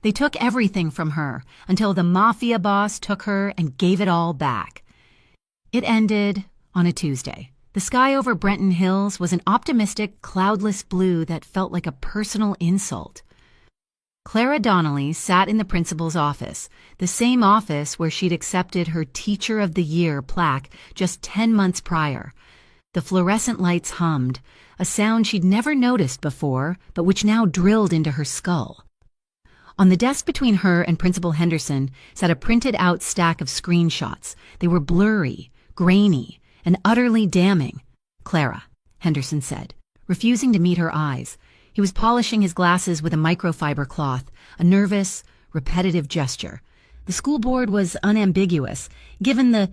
They took everything from her until the Mafia boss took her and gave it all back. It ended on a Tuesday. The sky over Brenton Hills was an optimistic, cloudless blue that felt like a personal insult. Clara Donnelly sat in the principal's office, the same office where she'd accepted her Teacher of the Year plaque just 10 months prior. The fluorescent lights hummed, a sound she'd never noticed before, but which now drilled into her skull. On the desk between her and Principal Henderson sat a printed-out stack of screenshots. They were blurry, grainy, and utterly damning. "Clara," Henderson said, refusing to meet her eyes. He was polishing his glasses with a microfiber cloth, a nervous, repetitive gesture. The school board was unambiguous. "Given the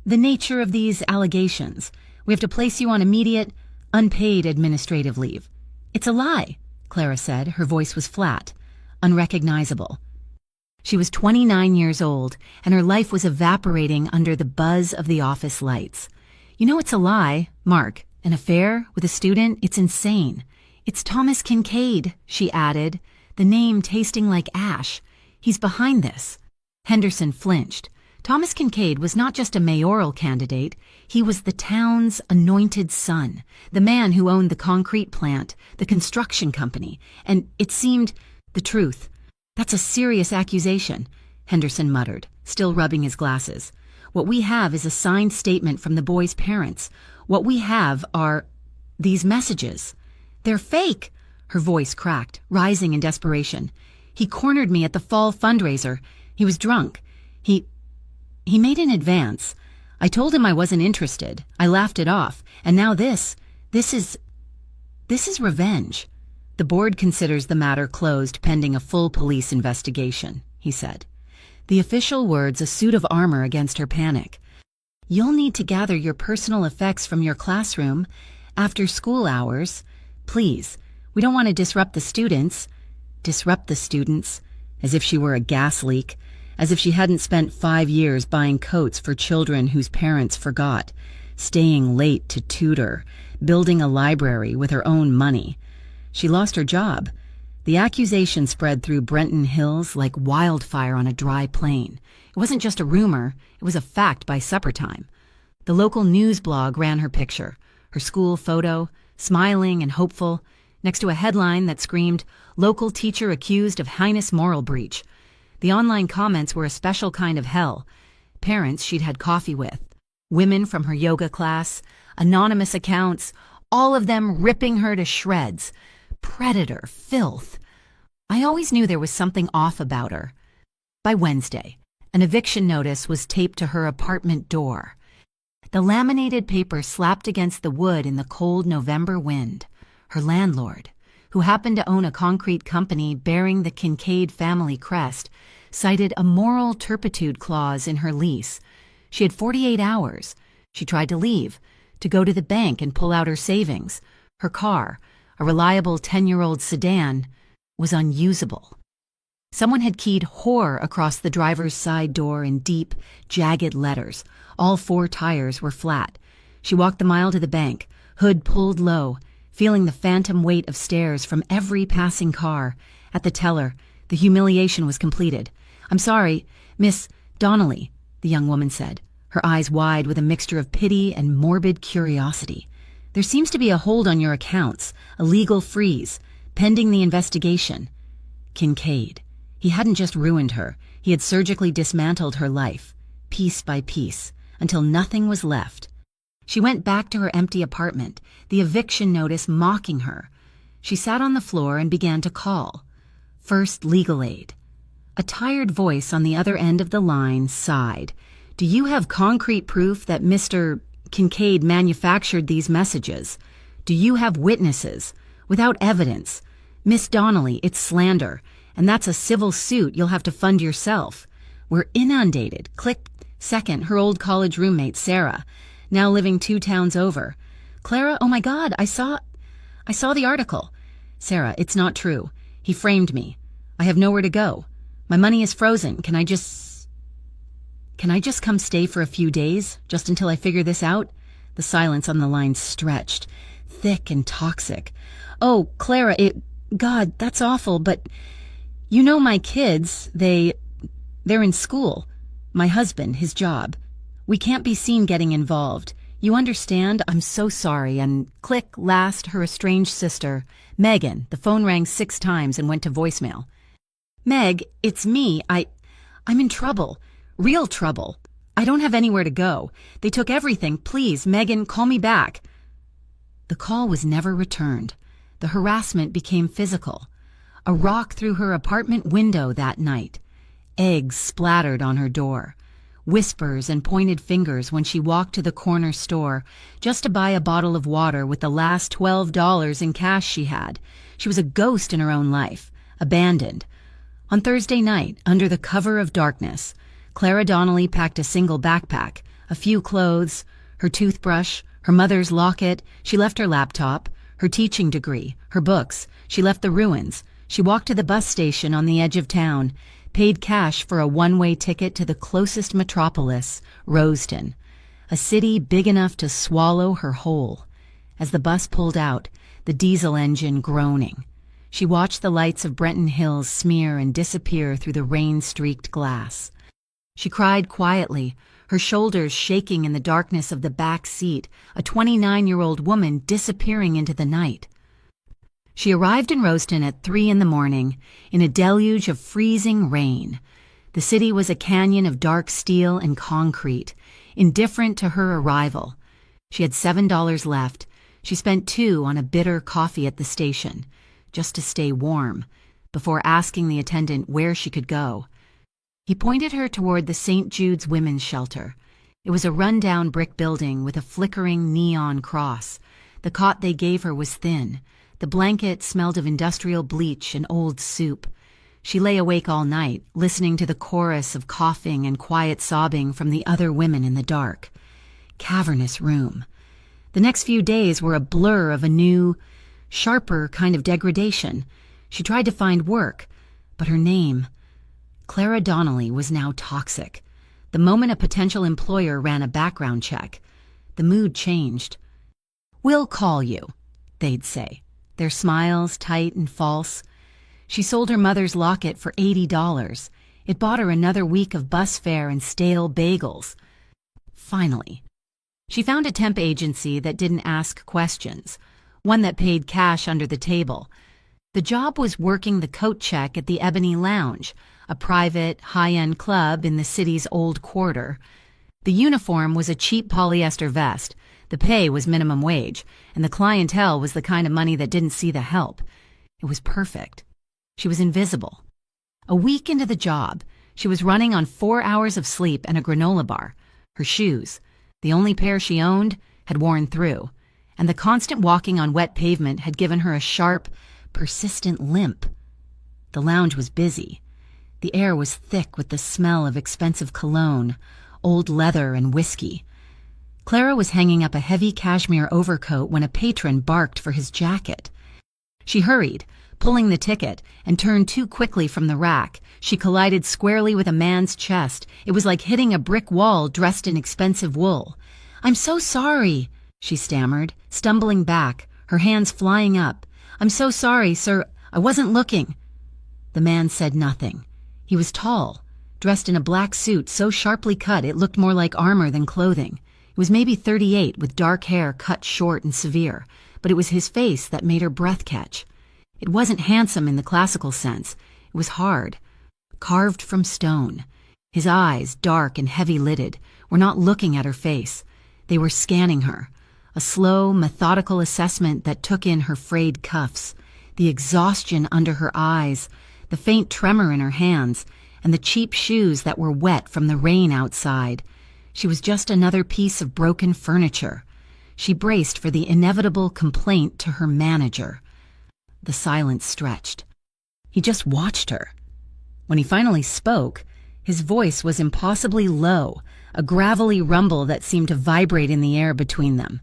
nature of these allegations, we have to place you on immediate, unpaid administrative leave." "It's a lie," Clara said. Her voice was flat, unrecognizable. She was 29 years old, and her life was evaporating under the buzz of the office lights. "You know it's a lie, Mark. An affair with a student, it's insane. It's Thomas Kincaid," she added, the name tasting like ash. "He's behind this." Henderson flinched. Thomas Kincaid was not just a mayoral candidate. He was the town's anointed son, the man who owned the concrete plant, the construction company, and it seemed the truth. "That's a serious accusation," Henderson muttered, still rubbing his glasses. "What we have is a signed statement from the boy's parents. What we have are these messages." "They're fake," her voice cracked, rising in desperation. "He cornered me at the fall fundraiser. He was drunk. He made an advance. I told him I wasn't interested. I laughed it off. And now this is revenge." "The board considers the matter closed pending a full police investigation," he said. The official words a suit of armor against her panic. "You'll need to gather your personal effects from your classroom after school hours. Please, we don't want to disrupt the students." Disrupt the students? As if she were a gas leak. As if she hadn't spent 5 years buying coats for children whose parents forgot, staying late to tutor, building a library with her own money. She lost her job. The accusation spread through Brenton Hills like wildfire on a dry plain. It wasn't just a rumor, it was a fact by supper time. The local news blog ran her picture, her school photo, smiling and hopeful, next to a headline that screamed, "Local teacher accused of heinous moral breach." The online comments were a special kind of hell. Parents she'd had coffee with, women from her yoga class, anonymous accounts, all of them ripping her to shreds. Predator, filth. I always knew there was something off about her. By Wednesday, an eviction notice was taped to her apartment door. The laminated paper slapped against the wood in the cold November wind. Her landlord, who happened to own a concrete company bearing the Kincaid family crest, cited a moral turpitude clause in her lease. She had 48 hours. She tried to leave, to go to the bank and pull out her savings. Her car, a reliable 10-year-old sedan, was unusable. Someone had keyed "whore" across the driver's side door in deep, jagged letters. All 4 tires were flat. She walked the mile to the bank, hood pulled low, feeling the phantom weight of stares from every passing car. At the teller, the humiliation was completed. "I'm sorry, Miss Donnelly," the young woman said, her eyes wide with a mixture of pity and morbid curiosity. "There seems to be a hold on your accounts, a legal freeze, pending the investigation." Kincaid. He hadn't just ruined her, he had surgically dismantled her life, piece by piece, until nothing was left. She went back to her empty apartment, the eviction notice mocking her. She sat on the floor and began to call. First, legal aid. A tired voice on the other end of the line sighed. "Do you have concrete proof that Mr. Kincaid manufactured these messages? Do you have witnesses? Without evidence. Miss Donnelly, it's slander, and that's a civil suit you'll have to fund yourself. We're inundated." Click. Second, her old college roommate, Sarah, now living 2 towns over. "Clara, oh my God, I saw the article." "Sarah, it's not true. He framed me. I have nowhere to go. My money is frozen. Can I just come stay for a few days, just until I figure this out?" The silence on the line stretched, thick and toxic. "Oh, Clara, God, that's awful, but You know my kids, they're in school. My husband, his job. We can't be seen getting involved. You understand? I'm so sorry." And click, last, her estranged sister, Megan. The phone rang 6 times and went to voicemail. "Meg, it's me. I'm in trouble. Real trouble. I don't have anywhere to go. They took everything. Please, Megan, call me back." The call was never returned. The harassment became physical. A rock through her apartment window that night. Eggs splattered on her door. Whispers and pointed fingers when she walked to the corner store just to buy a bottle of water with the last $12 in cash she had. She was a ghost in her own life, abandoned. On Thursday night, under the cover of darkness, Clara Donnelly packed a single backpack, a few clothes, her toothbrush, her mother's locket. She left her laptop, her teaching degree, her books. She left the ruins. She walked to the bus station on the edge of town, paid cash for a one-way ticket to the closest metropolis, Roseton, a city big enough to swallow her whole. As the bus pulled out, the diesel engine groaning, she watched the lights of Brenton Hills smear and disappear through the rain-streaked glass. She cried quietly, her shoulders shaking in the darkness of the back seat, a 29-year-old woman disappearing into the night. She arrived in Roseton at 3 a.m. in a deluge of freezing rain. The city was a canyon of dark steel and concrete, indifferent to her arrival. She had $7 left. She spent $2 on a bitter coffee at the station, just to stay warm, before asking the attendant where she could go. He pointed her toward the St. Jude's Women's Shelter. It was a run-down brick building with a flickering neon cross. The cot they gave her was thin. The blanket smelled of industrial bleach and old soup. She lay awake all night, listening to the chorus of coughing and quiet sobbing from the other women in the dark. Cavernous room. The next few days were a blur of a new, sharper kind of degradation. She tried to find work, but her name, Clara Donnelly, was now toxic. The moment a potential employer ran a background check, the mood changed. "We'll call you," they'd say, their smiles tight and false. She sold her mother's locket for $80. It bought her another week of bus fare and stale bagels. Finally, she found a temp agency that didn't ask questions, one that paid cash under the table. The job was working the coat check at the Ebony Lounge, a private, high-end club in the city's old quarter. The uniform was a cheap polyester vest. The pay was minimum wage, and the clientele was the kind of money that didn't see the help. It was perfect. She was invisible. A week into the job, she was running on 4 hours of sleep and a granola bar. Her shoes, the only pair she owned, had worn through, and the constant walking on wet pavement had given her a sharp, persistent limp. The lounge was busy. The air was thick with the smell of expensive cologne, old leather, and whiskey. Clara was hanging up a heavy cashmere overcoat when a patron barked for his jacket. She hurried, pulling the ticket, and turned too quickly from the rack. She collided squarely with a man's chest. It was like hitting a brick wall dressed in expensive wool. "I'm so sorry," she stammered, stumbling back, her hands flying up. "I'm so sorry, sir. I wasn't looking." The man said nothing. He was tall, dressed in a black suit so sharply cut it looked more like armor than clothing. He was maybe 38, with dark hair cut short and severe, but it was his face that made her breath catch. It wasn't handsome in the classical sense. It was hard, carved from stone. His eyes, dark and heavy-lidded, were not looking at her face. They were scanning her, a slow, methodical assessment that took in her frayed cuffs, the exhaustion under her eyes, the faint tremor in her hands, and the cheap shoes that were wet from the rain outside. She was just another piece of broken furniture. She braced for the inevitable complaint to her manager. The silence stretched. He just watched her. When he finally spoke, his voice was impossibly low, a gravelly rumble that seemed to vibrate in the air between them.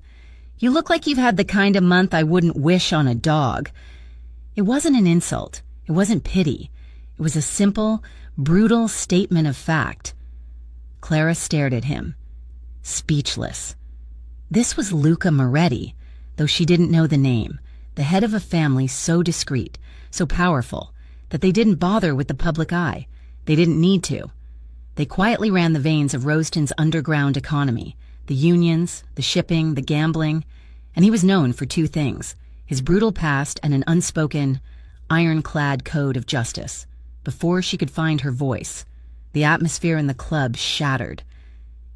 "You look like you've had the kind of month I wouldn't wish on a dog." It wasn't an insult. It wasn't pity. It was a simple, brutal statement of fact. Clara stared at him, speechless. This was Luca Moretti, though she didn't know the name, the head of a family so discreet, so powerful, that they didn't bother with the public eye. They didn't need to. They quietly ran the veins of Roseton's underground economy, the unions, the shipping, the gambling, and he was known for two things: his brutal past and an unspoken, ironclad code of justice. Before she could find her voice, the atmosphere in the club shattered.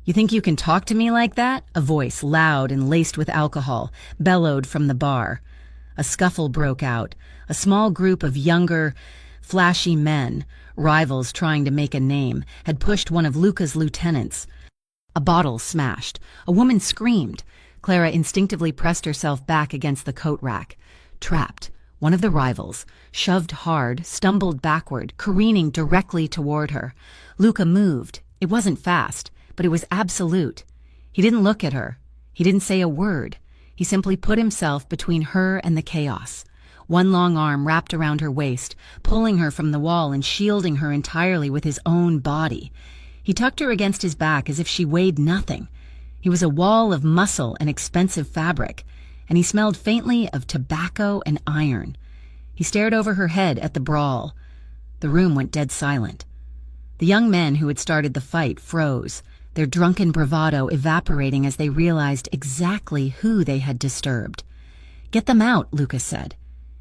"You think you can talk to me like that?" A voice, loud and laced with alcohol, bellowed from the bar. A scuffle broke out. A small group of younger, flashy men, rivals trying to make a name, had pushed one of Luca's lieutenants. A bottle smashed. A woman screamed. Clara instinctively pressed herself back against the coat rack. Trapped. One of the rivals, shoved hard, stumbled backward, careening directly toward her. Luca moved. It wasn't fast, but it was absolute. He didn't look at her. He didn't say a word. He simply put himself between her and the chaos. One long arm wrapped around her waist, pulling her from the wall and shielding her entirely with his own body. He tucked her against his back as if she weighed nothing. He was a wall of muscle and expensive fabric, and he smelled faintly of tobacco and iron. He stared over her head at the brawl. The room went dead silent. The young men who had started the fight froze, their drunken bravado evaporating as they realized exactly who they had disturbed. "Get them out," Lucas said,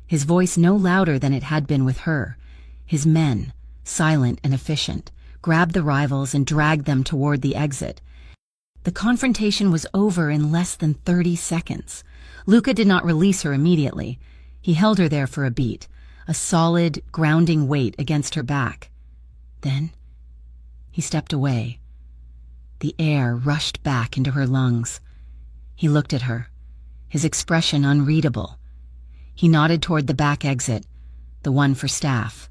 his voice no louder than it had been with her. His men, silent and efficient, grabbed the rivals and dragged them toward the exit. The confrontation was over in less than 30 seconds. Luca did not release her immediately. He held her there for a beat, a solid, grounding weight against her back. Then he stepped away. The air rushed back into her lungs. He looked at her, his expression unreadable. He nodded toward the back exit, the one for staff.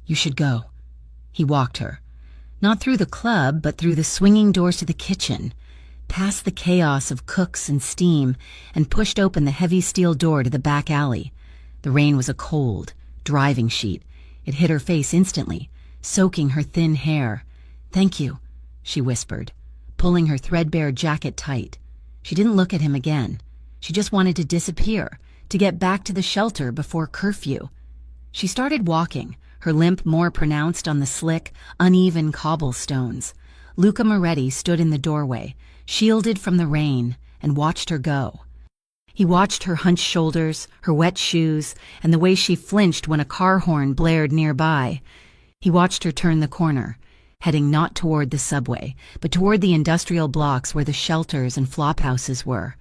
"You should go." He walked her, not through the club, but through the swinging doors to the kitchen, past the chaos of cooks and steam, and pushed open the heavy steel door to the back alley. The rain was a cold, driving sheet. It hit her face instantly, soaking her thin hair. "Thank you," she whispered, pulling her threadbare jacket tight. She didn't look at him again. She just wanted to disappear, to get back to the shelter before curfew. She started walking, her limp more pronounced on the slick, uneven cobblestones. Luca Moretti stood in the doorway, shielded from the rain, and watched her go. He watched her hunched shoulders, her wet shoes, and the way she flinched when a car horn blared nearby. He watched her turn the corner, heading not toward the subway, but toward the industrial blocks where the shelters and flophouses were.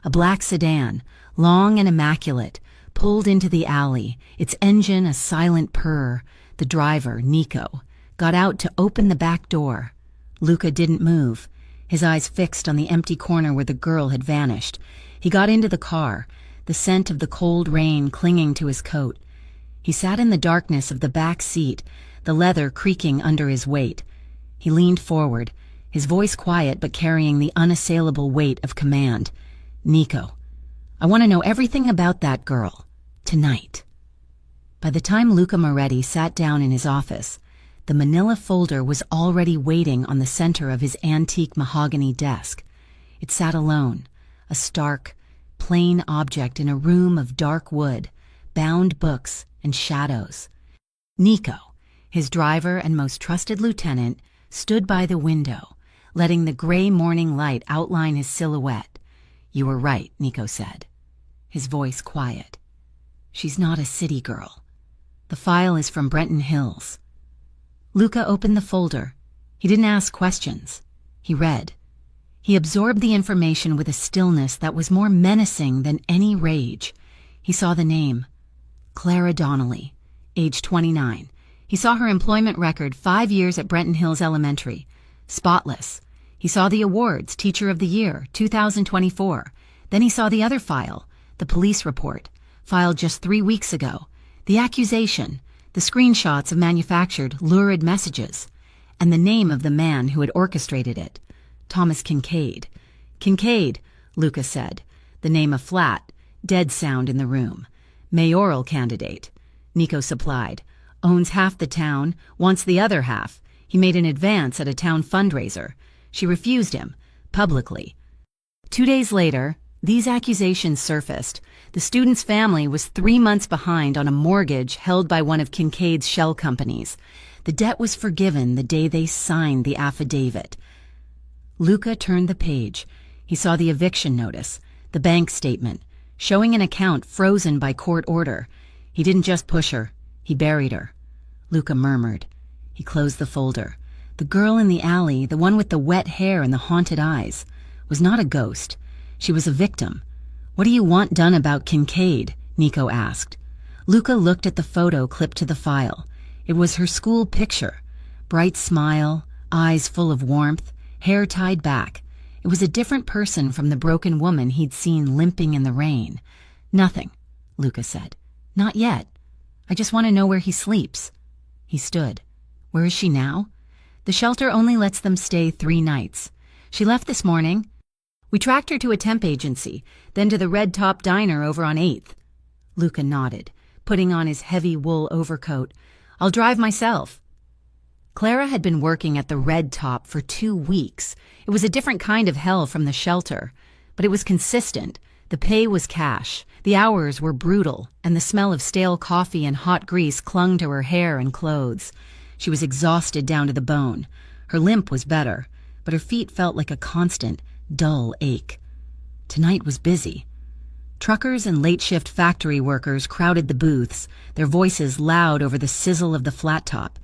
A black sedan, long and immaculate, pulled into the alley, its engine a silent purr. The driver, Nico, got out to open the back door. Luca didn't move, his eyes fixed on the empty corner where the girl had vanished. He got into the car, the scent of the cold rain clinging to his coat. He sat in the darkness of the back seat, the leather creaking under his weight. He leaned forward, his voice quiet but carrying the unassailable weight of command. "Nico, I want to know everything about that girl. Tonight." By the time Luca Moretti sat down in his office, the manila folder was already waiting on the center of his antique mahogany desk. It sat alone, a stark, plain object in a room of dark wood, bound books, and shadows. Nico, his driver and most trusted lieutenant, stood by the window, letting the gray morning light outline his silhouette. "You were right," Nico said, his voice quiet. "She's not a city girl. The file is from Brenton Hills." Luca opened the folder. He didn't ask questions. He read. He absorbed the information with a stillness that was more menacing than any rage. He saw the name, Clara Donnelly, age 29. He saw her employment record, 5 years at Brenton Hills Elementary. Spotless. He saw the awards, Teacher of the Year, 2024. Then he saw the other file, the police report, filed just 3 weeks ago. The accusation, the screenshots of manufactured, lurid messages, and the name of the man who had orchestrated it, Thomas Kincaid. "Kincaid," Luca said, the name a flat, dead sound in the room. "Mayoral candidate," Nico supplied. "Owns half the town, wants the other half. He made an advance at a town fundraiser. She refused him, publicly." 2 days later, These accusations surfaced. The student's family was 3 months behind on a mortgage held by one of Kincaid's shell companies. The debt was forgiven the day they signed the affidavit. Luca turned the page. He saw the eviction notice, the bank statement, showing an account frozen by court order. He didn't just push her, he buried her. Luca murmured. He closed the folder. The girl in the alley, the one with the wet hair and the haunted eyes, was not a ghost. She was a victim. "What do you want done about Kincaid?" Nico asked. Luca looked at the photo clipped to the file. It was her school picture. Bright smile, eyes full of warmth, hair tied back. It was a different person from the broken woman he'd seen limping in the rain. "Nothing," Luca said. "Not yet. I just want to know where he sleeps." He stood. "Where is she now?" "The shelter only lets them stay 3 nights. She left this morning. We tracked her to a temp agency, then to the Red Top Diner over on 8th. Luca nodded, putting on his heavy wool overcoat. "I'll drive myself." Clara had been working at the Red Top for 2 weeks. It was a different kind of hell from the shelter, but it was consistent. The pay was cash, the hours were brutal, and the smell of stale coffee and hot grease clung to her hair and clothes. She was exhausted down to the bone. Her limp was better, but her feet felt like a constant, dull ache. Tonight was busy. Truckers and late-shift factory workers crowded the booths, their voices loud over the sizzle of the flat top.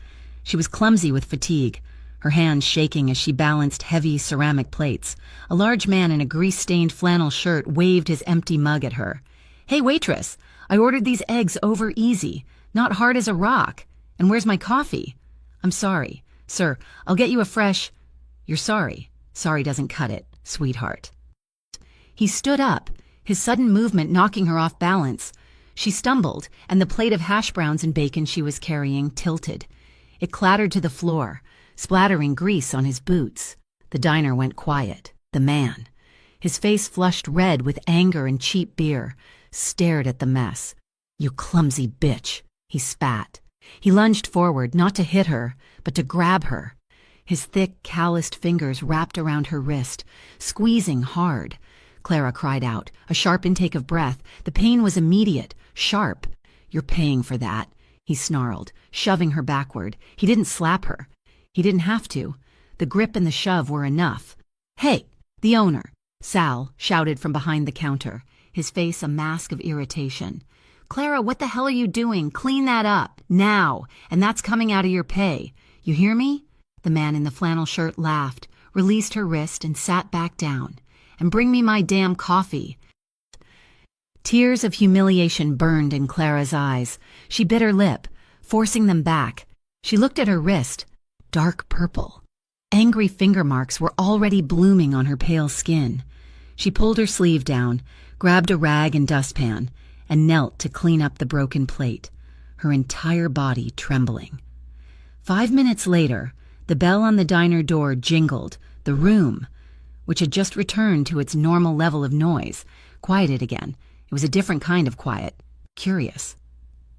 She was clumsy with fatigue, her hands shaking as she balanced heavy ceramic plates. A large man in a grease-stained flannel shirt waved his empty mug at her. "Hey, waitress, I ordered these eggs over easy, not hard as a rock. And where's my coffee?" "I'm sorry. Sir, I'll get you a fresh—" "You're sorry. Sorry doesn't cut it, sweetheart." He stood up, his sudden movement knocking her off balance. She stumbled, and the plate of hash browns and bacon she was carrying tilted. It clattered to the floor, splattering grease on his boots. The diner went quiet. The man, his face flushed red with anger and cheap beer, stared at the mess. "You clumsy bitch," he spat. He lunged forward, not to hit her, but to grab her. His thick, calloused fingers wrapped around her wrist, squeezing hard. Clara cried out, a sharp intake of breath. The pain was immediate, sharp. "You're paying for that," he snarled, shoving her backward. He didn't slap her. He didn't have to. The grip and the shove were enough. "Hey, the owner," Sal shouted from behind the counter, his face a mask of irritation. "Clara, what the hell are you doing? Clean that up, now, and that's coming out of your pay. You hear me?" The man in the flannel shirt laughed, released her wrist, and sat back down. "And bring me my damn coffee." Tears of humiliation burned in Clara's eyes. She bit her lip, forcing them back. She looked at her wrist, dark purple. Angry finger marks were already blooming on her pale skin. She pulled her sleeve down, grabbed a rag and dustpan, and knelt to clean up the broken plate, her entire body trembling. 5 minutes later, the bell on the diner door jingled. The room, which had just returned to its normal level of noise, quieted again. It was a different kind of quiet, curious,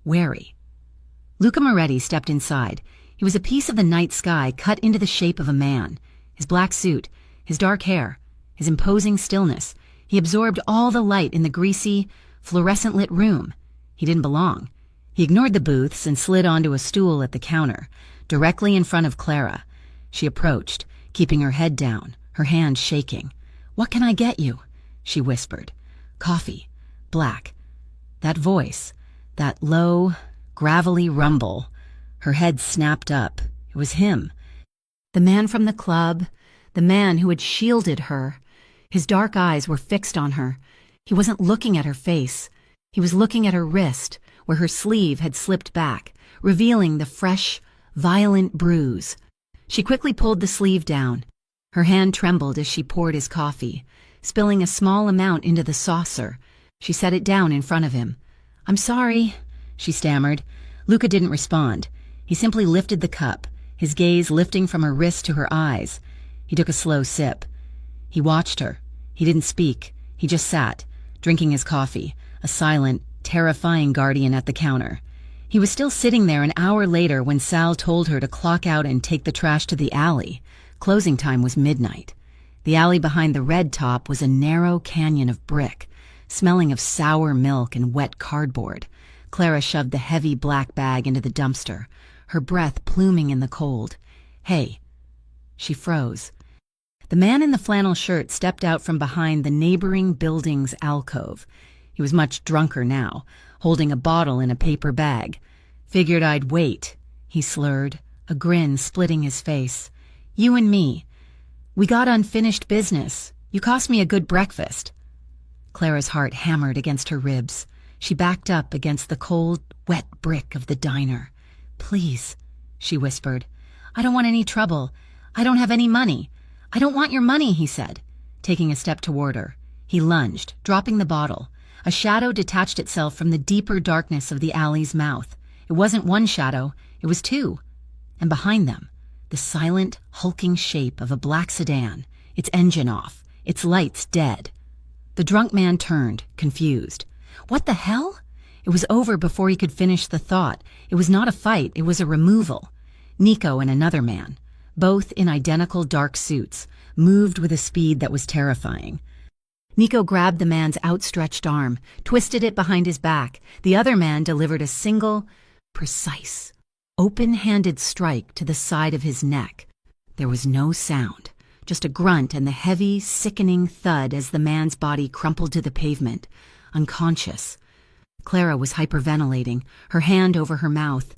wary. Luca Moretti stepped inside. He was a piece of the night sky cut into the shape of a man. His black suit, his dark hair, his imposing stillness. He absorbed all the light in the greasy, fluorescent-lit room. He didn't belong. He ignored the booths and slid onto a stool at the counter, directly in front of Clara. She approached, keeping her head down, her hands shaking. "What can I get you?" she whispered. "Coffee. Black." That voice, that low, gravelly rumble. Her head snapped up. It was him. The man from the club, the man who had shielded her. His dark eyes were fixed on her. He wasn't looking at her face. He was looking at her wrist, where her sleeve had slipped back, revealing the fresh, violent bruise. She quickly pulled the sleeve down. Her hand trembled as she poured his coffee, spilling a small amount into the saucer. She set it down in front of him. "I'm sorry," she stammered. Luca didn't respond. He simply lifted the cup, his gaze lifting from her wrist to her eyes. He took a slow sip. He watched her. He didn't speak. He just sat, drinking his coffee, a silent, terrifying guardian at the counter. He was still sitting there an hour later when Sal told her to clock out and take the trash to the alley. Closing time was midnight. The alley behind the red top was a narrow canyon of brick, smelling of sour milk and wet cardboard. Clara shoved the heavy black bag into the dumpster, her breath pluming in the cold. "Hey." She froze. The man in the flannel shirt stepped out from behind the neighboring building's alcove. He was much drunker now, holding a bottle in a paper bag. "Figured I'd wait," he slurred, a grin splitting his face. "You and me. We got unfinished business. You cost me a good breakfast." Clara's heart hammered against her ribs. She backed up against the cold, wet brick of the diner. "Please," she whispered. "I don't want any trouble. I don't have any money." "I don't want your money," he said, taking a step toward her. He lunged, dropping the bottle. A shadow detached itself from the deeper darkness of the alley's mouth. It wasn't one shadow, it was two. And behind them, the silent, hulking shape of a black sedan, its engine off, its lights dead. The drunk man turned, confused. What the hell? It was over before he could finish the thought. It was not a fight, it was a removal. Nico and another man, both in identical dark suits, moved with a speed that was terrifying. Nico grabbed the man's outstretched arm, twisted it behind his back. The other man delivered a single, precise, open-handed strike to the side of his neck. There was no sound, just a grunt and the heavy, sickening thud as the man's body crumpled to the pavement, unconscious. Clara was hyperventilating, her hand over her mouth.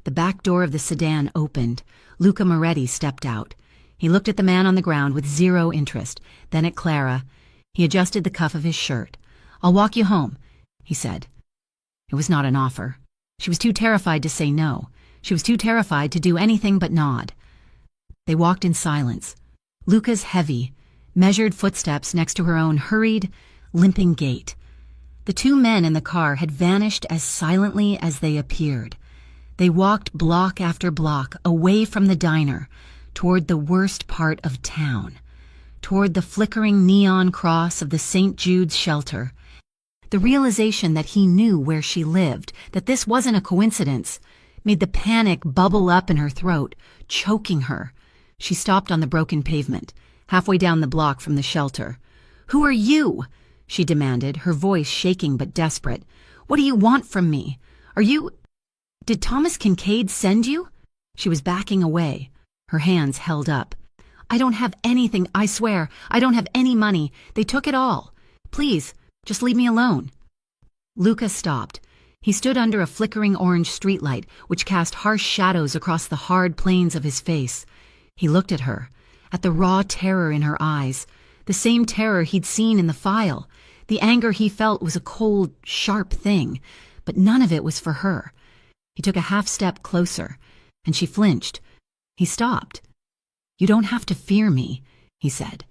The back door of the sedan opened. Luca Moretti stepped out. He looked at the man on the ground with zero interest, then at Clara. He adjusted the cuff of his shirt. "I'll walk you home," he said. It was not an offer. She was too terrified to say no. She was too terrified to do anything but nod. They walked in silence. Luca's heavy, measured footsteps next to her own hurried, limping gait. The two men in the car had vanished as silently as they appeared. They walked block after block away from the diner, toward the worst part of town, toward the flickering neon cross of the St. Jude's shelter. The realization that he knew where she lived, that this wasn't a coincidence, made the panic bubble up in her throat, choking her. She stopped on the broken pavement, halfway down the block from the shelter. "Who are you?" she demanded, her voice shaking but desperate. "What do you want from me? Are you... Did Thomas Kincaid send you?" She was backing away, her hands held up. "I don't have anything, I swear. I don't have any money. They took it all. Please, just leave me alone." Luca stopped. He stood under a flickering orange streetlight, which cast harsh shadows across the hard planes of his face. He looked at her, at the raw terror in her eyes, the same terror he'd seen in the file. The anger he felt was a cold, sharp thing, but none of it was for her. He took a half step closer, and she flinched. He stopped. "You don't have to fear me," he said.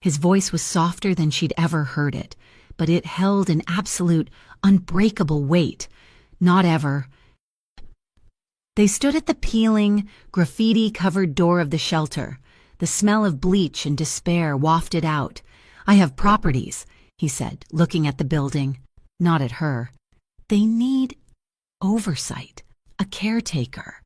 His voice was softer than she'd ever heard it, but it held an absolute, unbreakable weight. Not ever. They stood at the peeling, graffiti-covered door of the shelter. The smell of bleach and despair wafted out. "I have properties," he said, looking at the building, not at her. "They need oversight, a caretaker."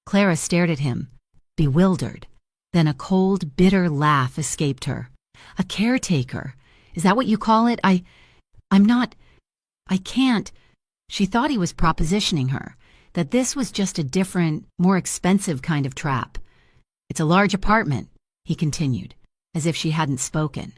Clara stared at him, bewildered. Then a cold, bitter laugh escaped her. "A caretaker? Is that what you call it? I'm not... I can't..." She thought he was propositioning her, that this was just a different, more expensive kind of trap. "It's a large apartment," he continued, as if she hadn't spoken.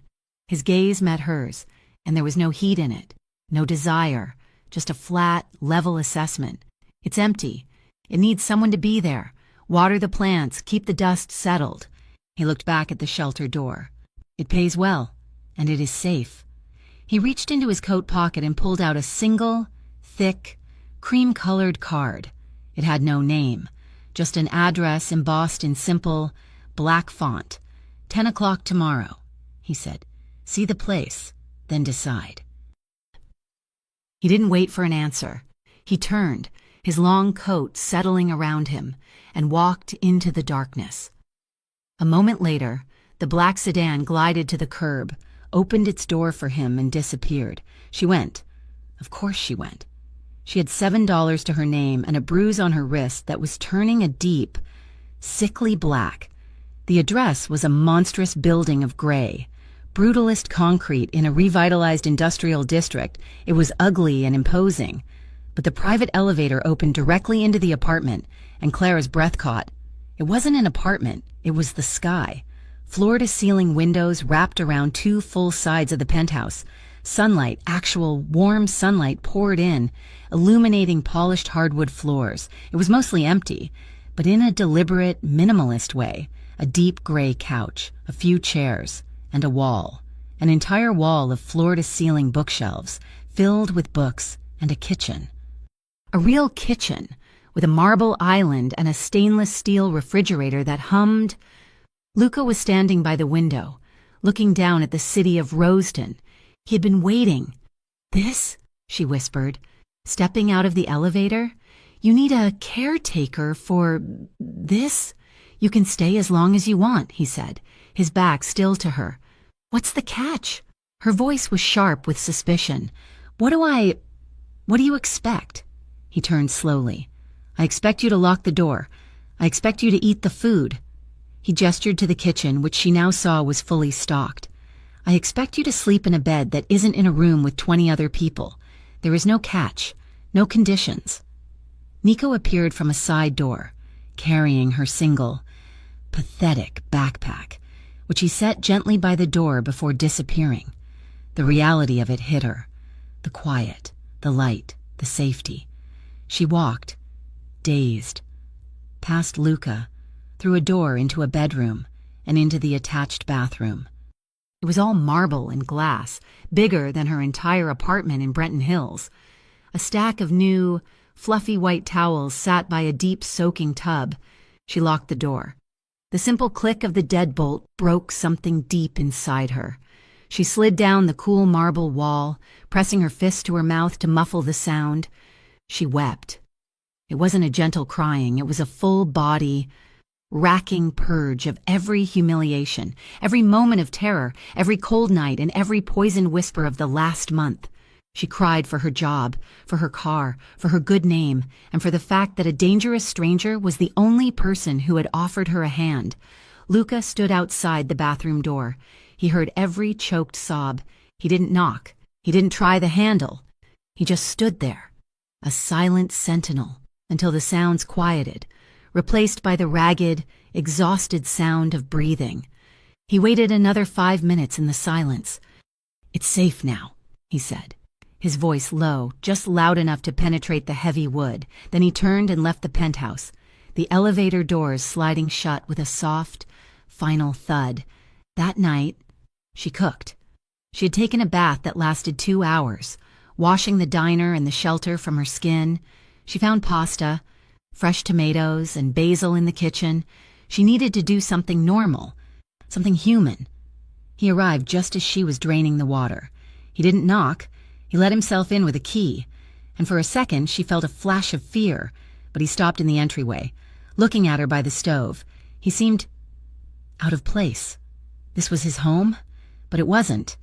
His gaze met hers, and there was no heat in it, no desire, just a flat, level assessment. "It's empty. It needs someone to be there. Water the plants, keep the dust settled." He looked back at the shelter door. "It pays well, and it is safe." He reached into his coat pocket and pulled out a single, thick, cream-colored card. It had no name, just an address embossed in simple, black font. 10 o'clock tomorrow, he said. "See the place, then decide." He didn't wait for an answer. He turned, his long coat settling around him, and walked into the darkness. A moment later, the black sedan glided to the curb, opened its door for him, and disappeared. She went. Of course she went. She had $7 to her name and a bruise on her wrist that was turning a deep, sickly black. The address was a monstrous building of gray. Brutalist concrete in a revitalized industrial district, it was ugly and imposing. But the private elevator opened directly into the apartment, and Clara's breath caught. It wasn't an apartment, it was the sky. Floor-to-ceiling windows wrapped around 2 full sides of the penthouse. Sunlight, actual warm sunlight, poured in, illuminating polished hardwood floors. It was mostly empty, but in a deliberate, minimalist way. A deep gray couch, a few chairs, and a wall. An entire wall of floor-to-ceiling bookshelves, filled with books, and a kitchen. A real kitchen, with a marble island and a stainless steel refrigerator that hummed. Luca was standing by the window, looking down at the city of Roseton. He had been waiting. "This?" she whispered, stepping out of the elevator. "You need a caretaker for this? You can stay as long as you want," he said, his back still to her. "What's the catch?" Her voice was sharp with suspicion. What do you expect?" He turned slowly. "I expect you to lock the door. I expect you to eat the food." He gestured to the kitchen, which she now saw was fully stocked. "I expect you to sleep in a bed that isn't in a room with 20 other people. There is no catch, no conditions." Nico appeared from a side door, carrying her single, pathetic backpack, which he set gently by the door before disappearing. The reality of it hit her. The quiet, the light, the safety. She walked, dazed, past Luca, through a door into a bedroom and into the attached bathroom. It was all marble and glass, bigger than her entire apartment in Brenton Hills. A stack of new, fluffy white towels sat by a deep soaking tub. She locked the door. The simple click of the deadbolt broke something deep inside her. She slid down the cool marble wall, pressing her fist to her mouth to muffle the sound. She wept. It wasn't a gentle crying, it was a full-body, racking purge of every humiliation, every moment of terror, every cold night, and every poisoned whisper of the last month. She cried for her job, for her car, for her good name, and for the fact that a dangerous stranger was the only person who had offered her a hand. Luca stood outside the bathroom door. He heard every choked sob. He didn't knock. He didn't try the handle. He just stood there, a silent sentinel, until the sounds quieted, replaced by the ragged, exhausted sound of breathing. He waited another 5 minutes in the silence. "It's safe now," he said, his voice low, just loud enough to penetrate the heavy wood. Then he turned and left the penthouse, the elevator doors sliding shut with a soft, final thud. That night, she cooked. She had taken a bath that lasted 2 hours, washing the diner and the shelter from her skin. She found pasta, fresh tomatoes, and basil in the kitchen. She needed to do something normal, something human. He arrived just as she was draining the water. He didn't knock. He let himself in with a key, and for a second she felt a flash of fear, but he stopped in the entryway, looking at her by the stove. He seemed out of place. This was his home, but it wasn't.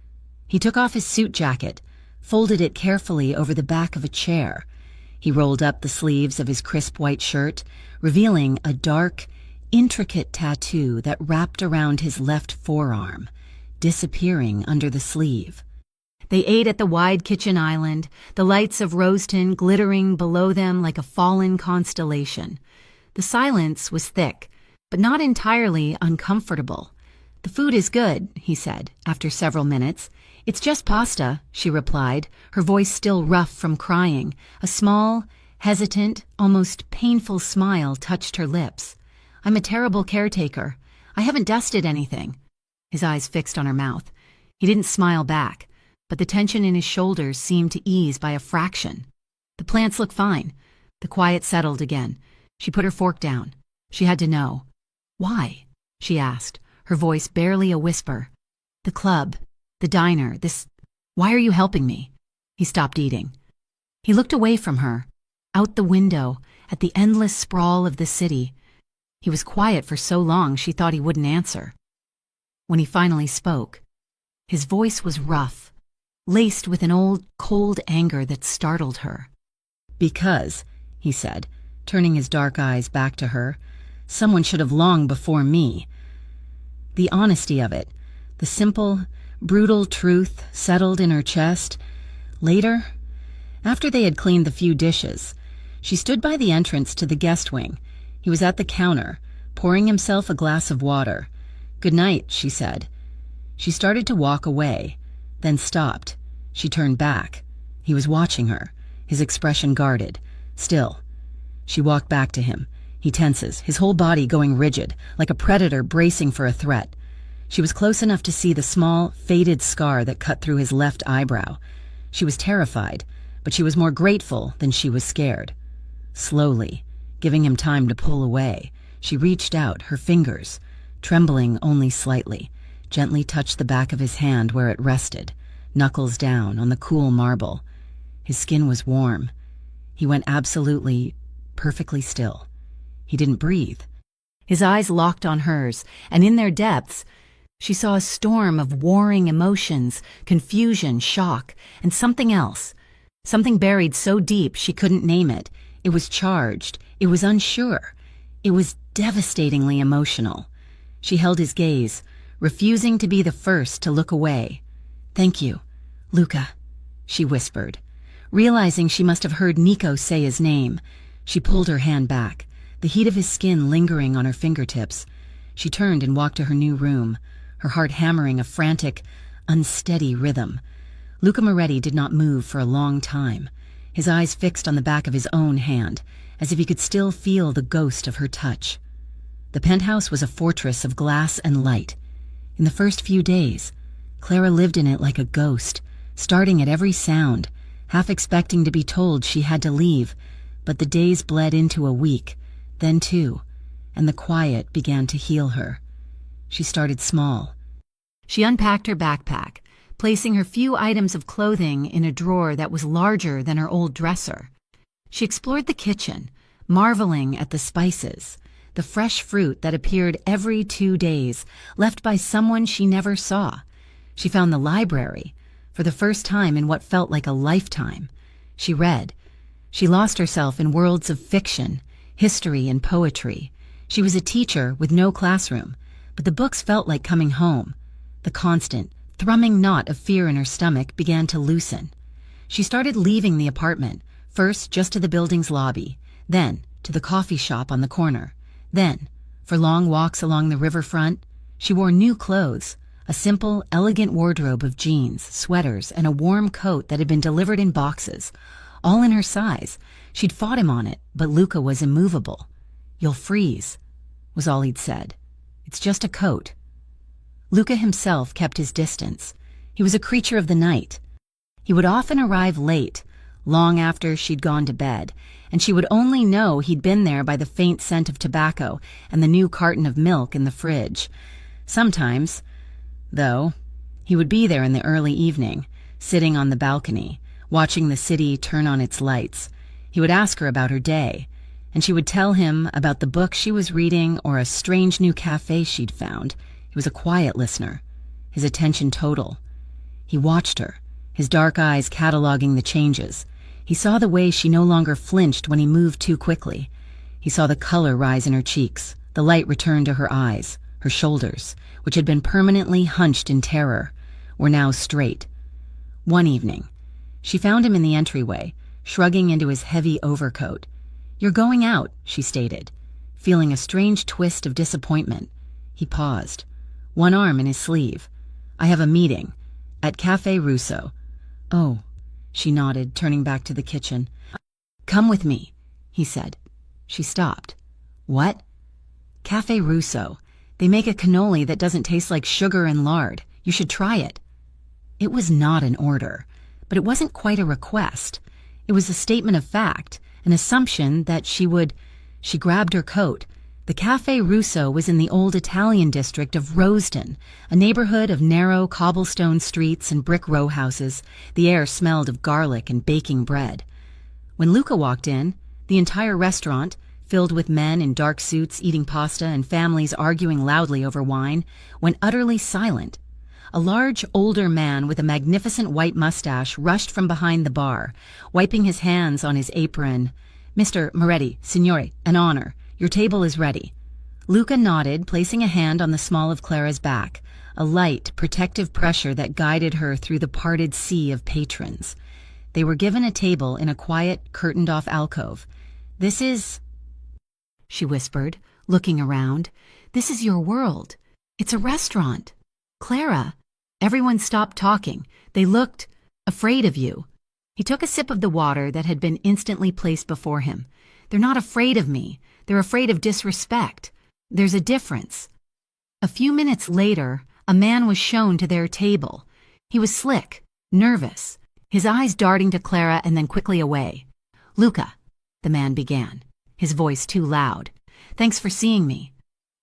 He took off his suit jacket, folded it carefully over the back of a chair. He rolled up the sleeves of his crisp white shirt, revealing a dark, intricate tattoo that wrapped around his left forearm, disappearing under the sleeve. They ate at the wide kitchen island, the lights of Roseton glittering below them like a fallen constellation. The silence was thick, but not entirely uncomfortable. "The food is good," he said, after several minutes. "It's just pasta," she replied, her voice still rough from crying. A small, hesitant, almost painful smile touched her lips. "I'm a terrible caretaker. I haven't dusted anything." His eyes fixed on her mouth. He didn't smile back, but the tension in his shoulders seemed to ease by a fraction. "The plants look fine." The quiet settled again. She put her fork down. She had to know. "Why?" she asked, her voice barely a whisper. "The club, the diner, this... Why are you helping me?" He stopped eating. He looked away from her, out the window, at the endless sprawl of the city. He was quiet for so long she thought he wouldn't answer. When he finally spoke, his voice was rough, laced with an old, cold anger that startled her. "Because," he said, turning his dark eyes back to her, "someone should have long before me. The honesty of it, the simple, brutal truth settled in her chest. Later, after they had cleaned the few dishes, she stood by the entrance to the guest wing. He was at the counter, pouring himself a glass of water. "Good night," she said. She started to walk away, then stopped. She turned back. He was watching her, his expression guarded, still. She walked back to him. He tenses, his whole body going rigid, like a predator bracing for a threat. She was close enough to see the small, faded scar that cut through his left eyebrow. She was terrified, but she was more grateful than she was scared. Slowly, giving him time to pull away, she reached out, her fingers, trembling only slightly, gently touched the back of his hand where it rested, knuckles down on the cool marble. His skin was warm. He went absolutely, perfectly still. He didn't breathe. His eyes locked on hers, and in their depths, she saw a storm of warring emotions, confusion, shock, and something else. Something buried so deep she couldn't name it. It was charged. It was unsure. It was devastatingly emotional. She held his gaze, refusing to be the first to look away. "Thank you, Luca," she whispered. Realizing she must have heard Nico say his name, she pulled her hand back, the heat of his skin lingering on her fingertips. She turned and walked to her new room, her heart hammering a frantic, unsteady rhythm. Luca Moretti did not move for a long time, his eyes fixed on the back of his own hand, as if he could still feel the ghost of her touch. The penthouse was a fortress of glass and light. In the first few days, Clara lived in it like a ghost, starting at every sound, half expecting to be told she had to leave, but the days bled into a week, then two, and the quiet began to heal her. She started small. She unpacked her backpack, placing her few items of clothing in a drawer that was larger than her old dresser. She explored the kitchen, marveling at the spices, the fresh fruit that appeared every 2 days, left by someone she never saw. She found the library, for the first time in what felt like a lifetime. She read. She lost herself in worlds of fiction, history, and poetry. She was a teacher with no classroom, but the books felt like coming home. The constant, thrumming knot of fear in her stomach began to loosen. She started leaving the apartment, first just to the building's lobby, then to the coffee shop on the corner. Then, for long walks along the riverfront, she wore new clothes, a simple, elegant wardrobe of jeans, sweaters, and a warm coat that had been delivered in boxes, all in her size. She'd fought him on it, but Luca was immovable. "You'll freeze," was all he'd said. "It's just a coat." Luca himself kept his distance. He was a creature of the night. He would often arrive late, long after she'd gone to bed, and she would only know he'd been there by the faint scent of tobacco and the new carton of milk in the fridge. Sometimes, though, he would be there in the early evening, sitting on the balcony, watching the city turn on its lights. He would ask her about her day, and she would tell him about the book she was reading or a strange new cafe she'd found. He was a quiet listener, his attention total. He watched her, his dark eyes cataloging the changes. He saw the way she no longer flinched when he moved too quickly. He saw the color rise in her cheeks, the light return to her eyes. Her shoulders, which had been permanently hunched in terror, were now straight. One evening, she found him in the entryway, shrugging into his heavy overcoat. "You're going out," she stated, feeling a strange twist of disappointment. He paused, one arm in his sleeve. "I have a meeting at Café Russo." "Oh," she nodded, turning back to the kitchen. "Come with me," he said. She stopped. "What?" "Café Russo. They make a cannoli that doesn't taste like sugar and lard. You should try it." It was not an order, but it wasn't quite a request. It was a statement of fact, an assumption that she would. She grabbed her coat. The Café Russo was in the old Italian district of Rosedon, a neighborhood of narrow cobblestone streets and brick row houses. The air smelled of garlic and baking bread. When Luca walked in, the entire restaurant, filled with men in dark suits eating pasta and families arguing loudly over wine, went utterly silent. A large, older man with a magnificent white mustache rushed from behind the bar, wiping his hands on his apron. "Mr. Moretti, signore, an honor. Your table is ready." Luca nodded, placing a hand on the small of Clara's back, a light, protective pressure that guided her through the parted sea of patrons. They were given a table in a quiet, curtained-off alcove. "This is," she whispered, looking around. "This is your world. It's a restaurant. Clara." Everyone stopped talking. They looked afraid of you. He took a sip of the water that had been instantly placed before him. "They're not afraid of me. They're afraid of disrespect. There's a difference." A few minutes later, a man was shown to their table. He was slick, nervous, his eyes darting to Clara and then quickly away. "Luca," the man began, his voice too loud. "Thanks for seeing me."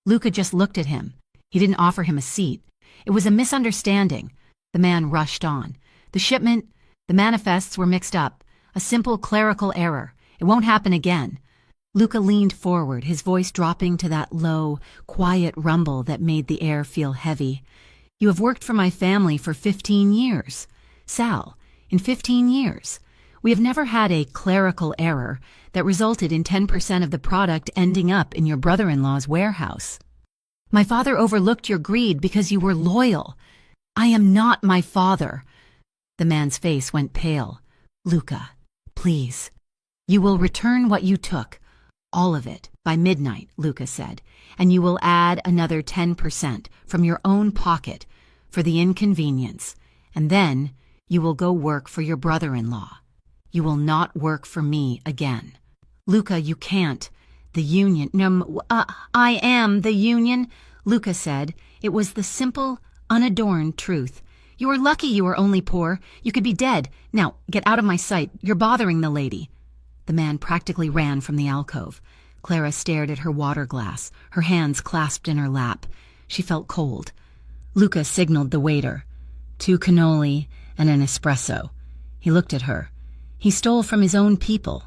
Luca just looked at him. He didn't offer him a seat. It was a misunderstanding. The man rushed on. "The shipment, the manifests were mixed up. A simple clerical error. It won't happen again." Luca leaned forward, his voice dropping to that low, quiet rumble that made the air feel heavy. "You have worked for my family for 15 years. Sal, in 15 years. We have never had a clerical error that resulted in 10% of the product ending up in your brother-in-law's warehouse. My father overlooked your greed because you were loyal. I am not my father." The man's face went pale. "Luca, please. You will return what you took. All of it, by midnight," Luca said, "and you will add another 10% from your own pocket for the inconvenience, and then you will go work for your brother-in-law. You will not work for me again." "Luca, you can't. The union—" "No, I am the union," Luca said. It was the simple, unadorned truth. "You are lucky you are only poor. You could be dead. Now, get out of my sight. You're bothering the lady." The man practically ran from the alcove. Clara stared at her water glass, her hands clasped in her lap. She felt cold. Luca signaled the waiter. 2 cannoli and an espresso. He looked at her. He stole from his own people.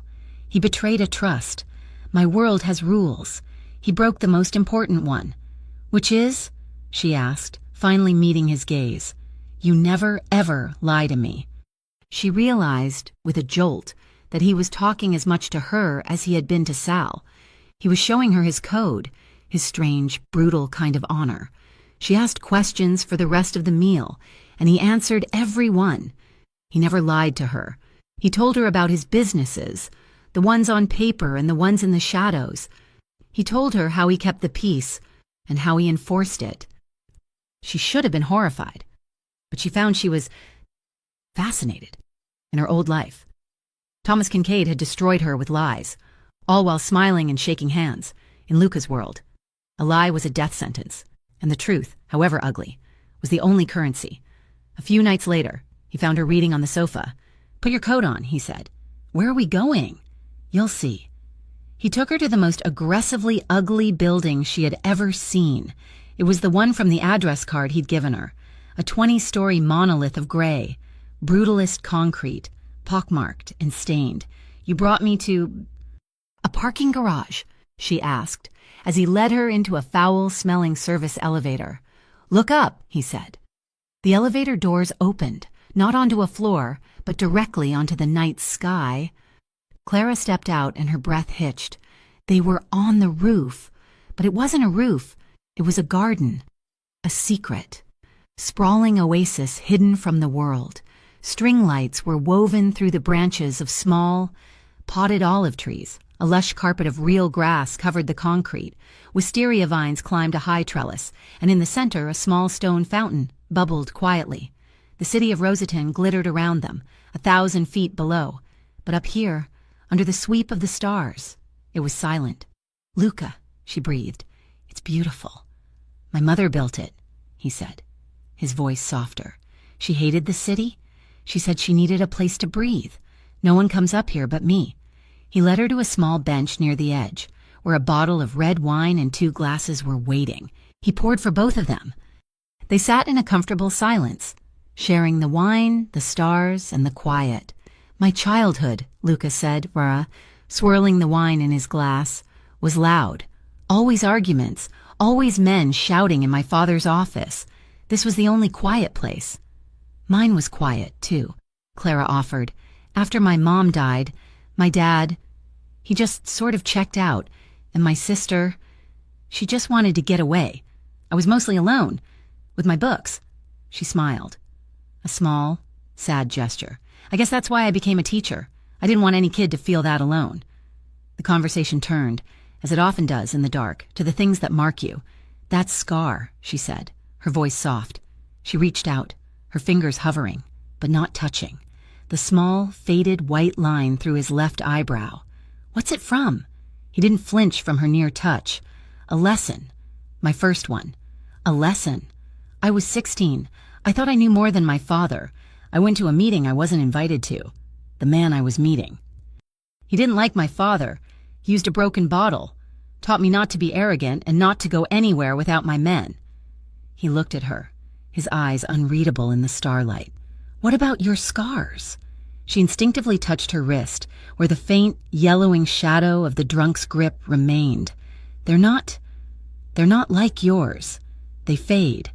He betrayed a trust. My world has rules. He broke the most important one. "Which is?" she asked, finally meeting his gaze. "You never, ever lie to me." She realized, with a jolt, that he was talking as much to her as he had been to Sal. He was showing her his code, his strange, brutal kind of honor. She asked questions for the rest of the meal, and he answered every one. He never lied to her. He told her about his businesses, the ones on paper and the ones in the shadows. He told her how he kept the peace and how he enforced it. She should have been horrified, but she found she was fascinated in her old life. Thomas Kincaid had destroyed her with lies, all while smiling and shaking hands. In Luca's world, a lie was a death sentence, and the truth, however ugly, was the only currency. A few nights later, he found her reading on the sofa. "Put your coat on," he said. "Where are we going?" "You'll see." He took her to the most aggressively ugly building she had ever seen. It was the one from the address card he'd given her, a 20-story monolith of gray, brutalist concrete, pockmarked and stained. "You brought me to—" "A parking garage?" she asked, as he led her into a foul-smelling service elevator. "Look up," he said. The elevator doors opened, not onto a floor, but directly onto the night sky. Clara stepped out and her breath hitched. They were on the roof, but it wasn't a roof. It was a garden, a secret, sprawling oasis hidden from the world. String lights were woven through the branches of small, potted olive trees. A lush carpet of real grass covered the concrete. Wisteria vines climbed a high trellis, and in the center a small stone fountain bubbled quietly. The city of Rosaton glittered around them, 1,000 feet below. But up here, under the sweep of the stars, it was silent. "Luca," she breathed. "It's beautiful." "My mother built it," he said, his voice softer. "She hated the city. She said she needed a place to breathe. No one comes up here but me." He led her to a small bench near the edge, where a bottle of red wine and 2 glasses were waiting. He poured for both of them. They sat in a comfortable silence, sharing the wine, the stars, and the quiet. "My childhood," Luca said, swirling the wine in his glass, "was loud. Always arguments, always men shouting in my father's office. This was the only quiet place." "Mine was quiet, too," Clara offered. "After my mom died, my dad, he just sort of checked out, and my sister—" She just wanted to get away. I was mostly alone, with my books. She smiled. A small, sad gesture. I guess that's why I became a teacher. I didn't want any kid to feel that alone. The conversation turned, as it often does in the dark, to the things that mark you. That scar, she said, her voice soft. She reached out, her fingers hovering, but not touching. The small, faded white line through his left eyebrow. What's it from? He didn't flinch from her near touch. A lesson. My first one. A lesson. I was 16. I thought I knew more than my father. I went to a meeting I wasn't invited to. The man I was meeting. He didn't like my father. He used a broken bottle. Taught me not to be arrogant and not to go anywhere without my men. He looked at her, his eyes unreadable in the starlight. What about your scars? She instinctively touched her wrist, where the faint, yellowing shadow of the drunk's grip remained. They're not like yours. They fade.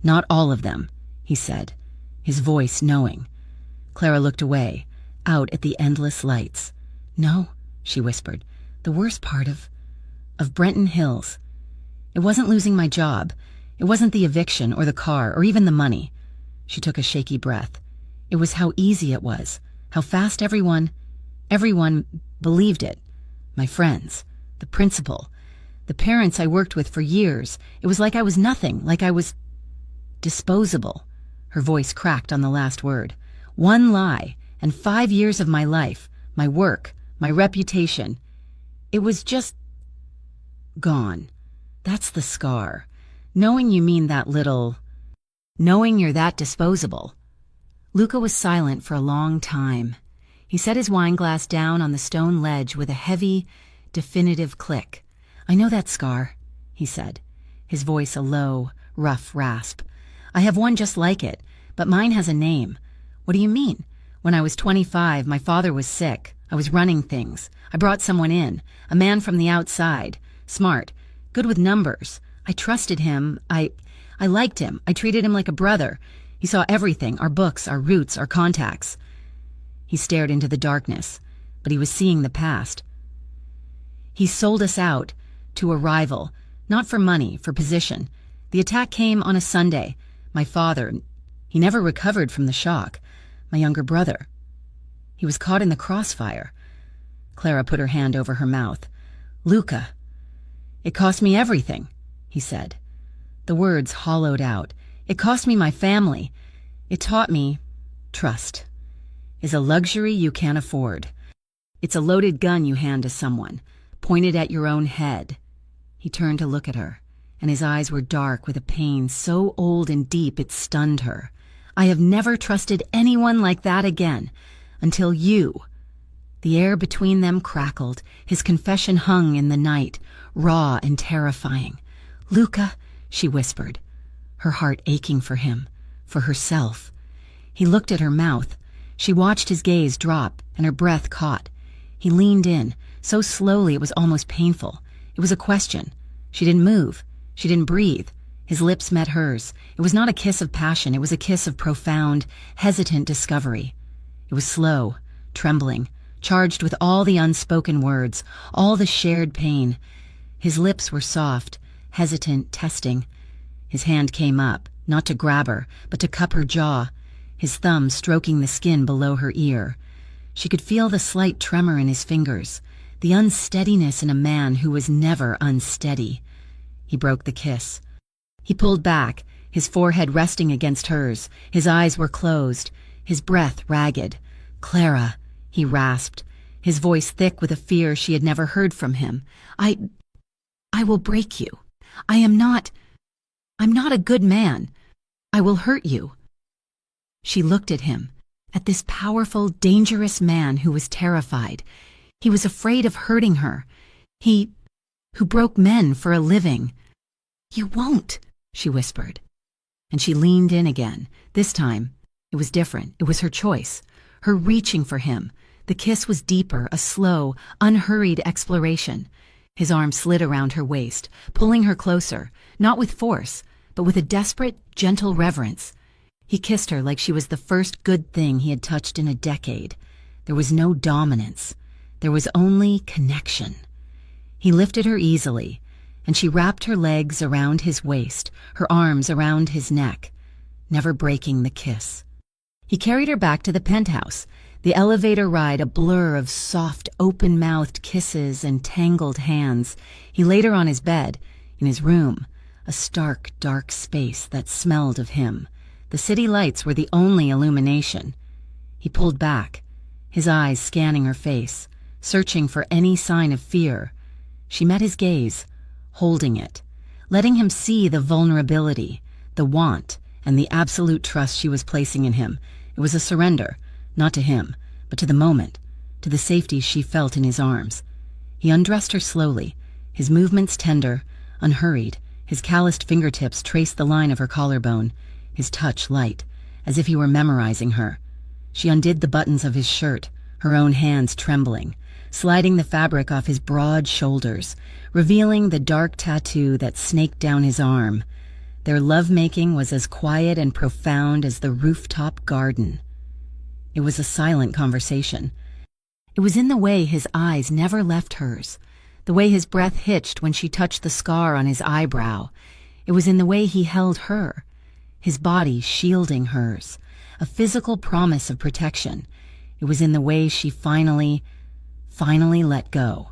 Not all of them, he said, his voice knowing. Clara looked away, out at the endless lights. No, she whispered, the worst part of Brenton Hills. It wasn't losing my job. It wasn't the eviction or the car or even the money. She took a shaky breath. It was how easy it was, how fast everyone believed it. My friends, the principal, the parents I worked with for years. It was like I was nothing, like I was disposable. Her voice cracked on the last word. One lie, and 5 years of my life, my work, my reputation. It was just gone. That's the scar. Knowing you mean that little. Knowing you're that disposable. Luca was silent for a long time. He set his wineglass down on the stone ledge with a heavy, definitive click. I know that scar, he said, his voice a low, rough rasp. I have one just like it, but mine has a name. What do you mean? When I was 25, my father was sick. I was running things. I brought someone in, a man from the outside, smart, good with numbers. I trusted him. I liked him. I treated him like a brother. He saw everything, our books, our roots, our contacts. He stared into the darkness, but he was seeing the past. He sold us out to a rival, not for money, for position. The attack came on a Sunday. My father, he never recovered from the shock. My younger brother, he was caught in the crossfire. Clara put her hand over her mouth. Luca, it cost me everything, he said. The words hollowed out. It cost me my family. It taught me trust is a luxury you can't afford. It's a loaded gun you hand to someone, pointed at your own head. He turned to look at her, and his eyes were dark with a pain so old and deep it stunned her. I have never trusted anyone like that again, until you. The air between them crackled. His confession hung in the night, raw and terrifying. Luca, she whispered, her heart aching for him, for herself. He looked at her mouth. She watched his gaze drop, and her breath caught. He leaned in, so slowly it was almost painful. It was a question. She didn't move. She didn't breathe. His lips met hers. It was not a kiss of passion. It was a kiss of profound, hesitant discovery. It was slow, trembling, charged with all the unspoken words, all the shared pain. His lips were soft, hesitant, testing. His hand came up, not to grab her, but to cup her jaw, his thumb stroking the skin below her ear. She could feel the slight tremor in his fingers, the unsteadiness in a man who was never unsteady. He broke the kiss. He pulled back, his forehead resting against hers. His eyes were closed, his breath ragged. Clara, he rasped, his voice thick with a fear she had never heard from him. I will break you. I'm not a good man. I will hurt you. She looked at him, at this powerful, dangerous man who was terrified. He was afraid of hurting her. He, who broke men for a living. You won't, she whispered. And she leaned in again. This time, it was different. It was her choice, her reaching for him. The kiss was deeper, a slow, unhurried exploration. His arm slid around her waist, pulling her closer, not with force, but with a desperate, gentle reverence. He kissed her like she was the first good thing he had touched in a decade. There was no dominance. There was only connection. He lifted her easily, and she wrapped her legs around his waist, her arms around his neck, never breaking the kiss. He carried her back to the penthouse, the elevator ride a blur of soft, open-mouthed kisses and tangled hands. He laid her on his bed, in his room, a stark, dark space that smelled of him. The city lights were the only illumination. He pulled back, his eyes scanning her face, searching for any sign of fear. She met his gaze, holding it, letting him see the vulnerability, the want, and the absolute trust she was placing in him. It was a surrender, not to him, but to the moment, to the safety she felt in his arms. He undressed her slowly, his movements tender, unhurried. His calloused fingertips traced the line of her collarbone, his touch light, as if he were memorizing her. She undid the buttons of his shirt, her own hands trembling, sliding the fabric off his broad shoulders, revealing the dark tattoo that snaked down his arm. Their lovemaking was as quiet and profound as the rooftop garden. It was a silent conversation. It was in the way his eyes never left hers, the way his breath hitched when she touched the scar on his eyebrow. It was in the way he held her, his body shielding hers, a physical promise of protection. It was in the way she finally let go,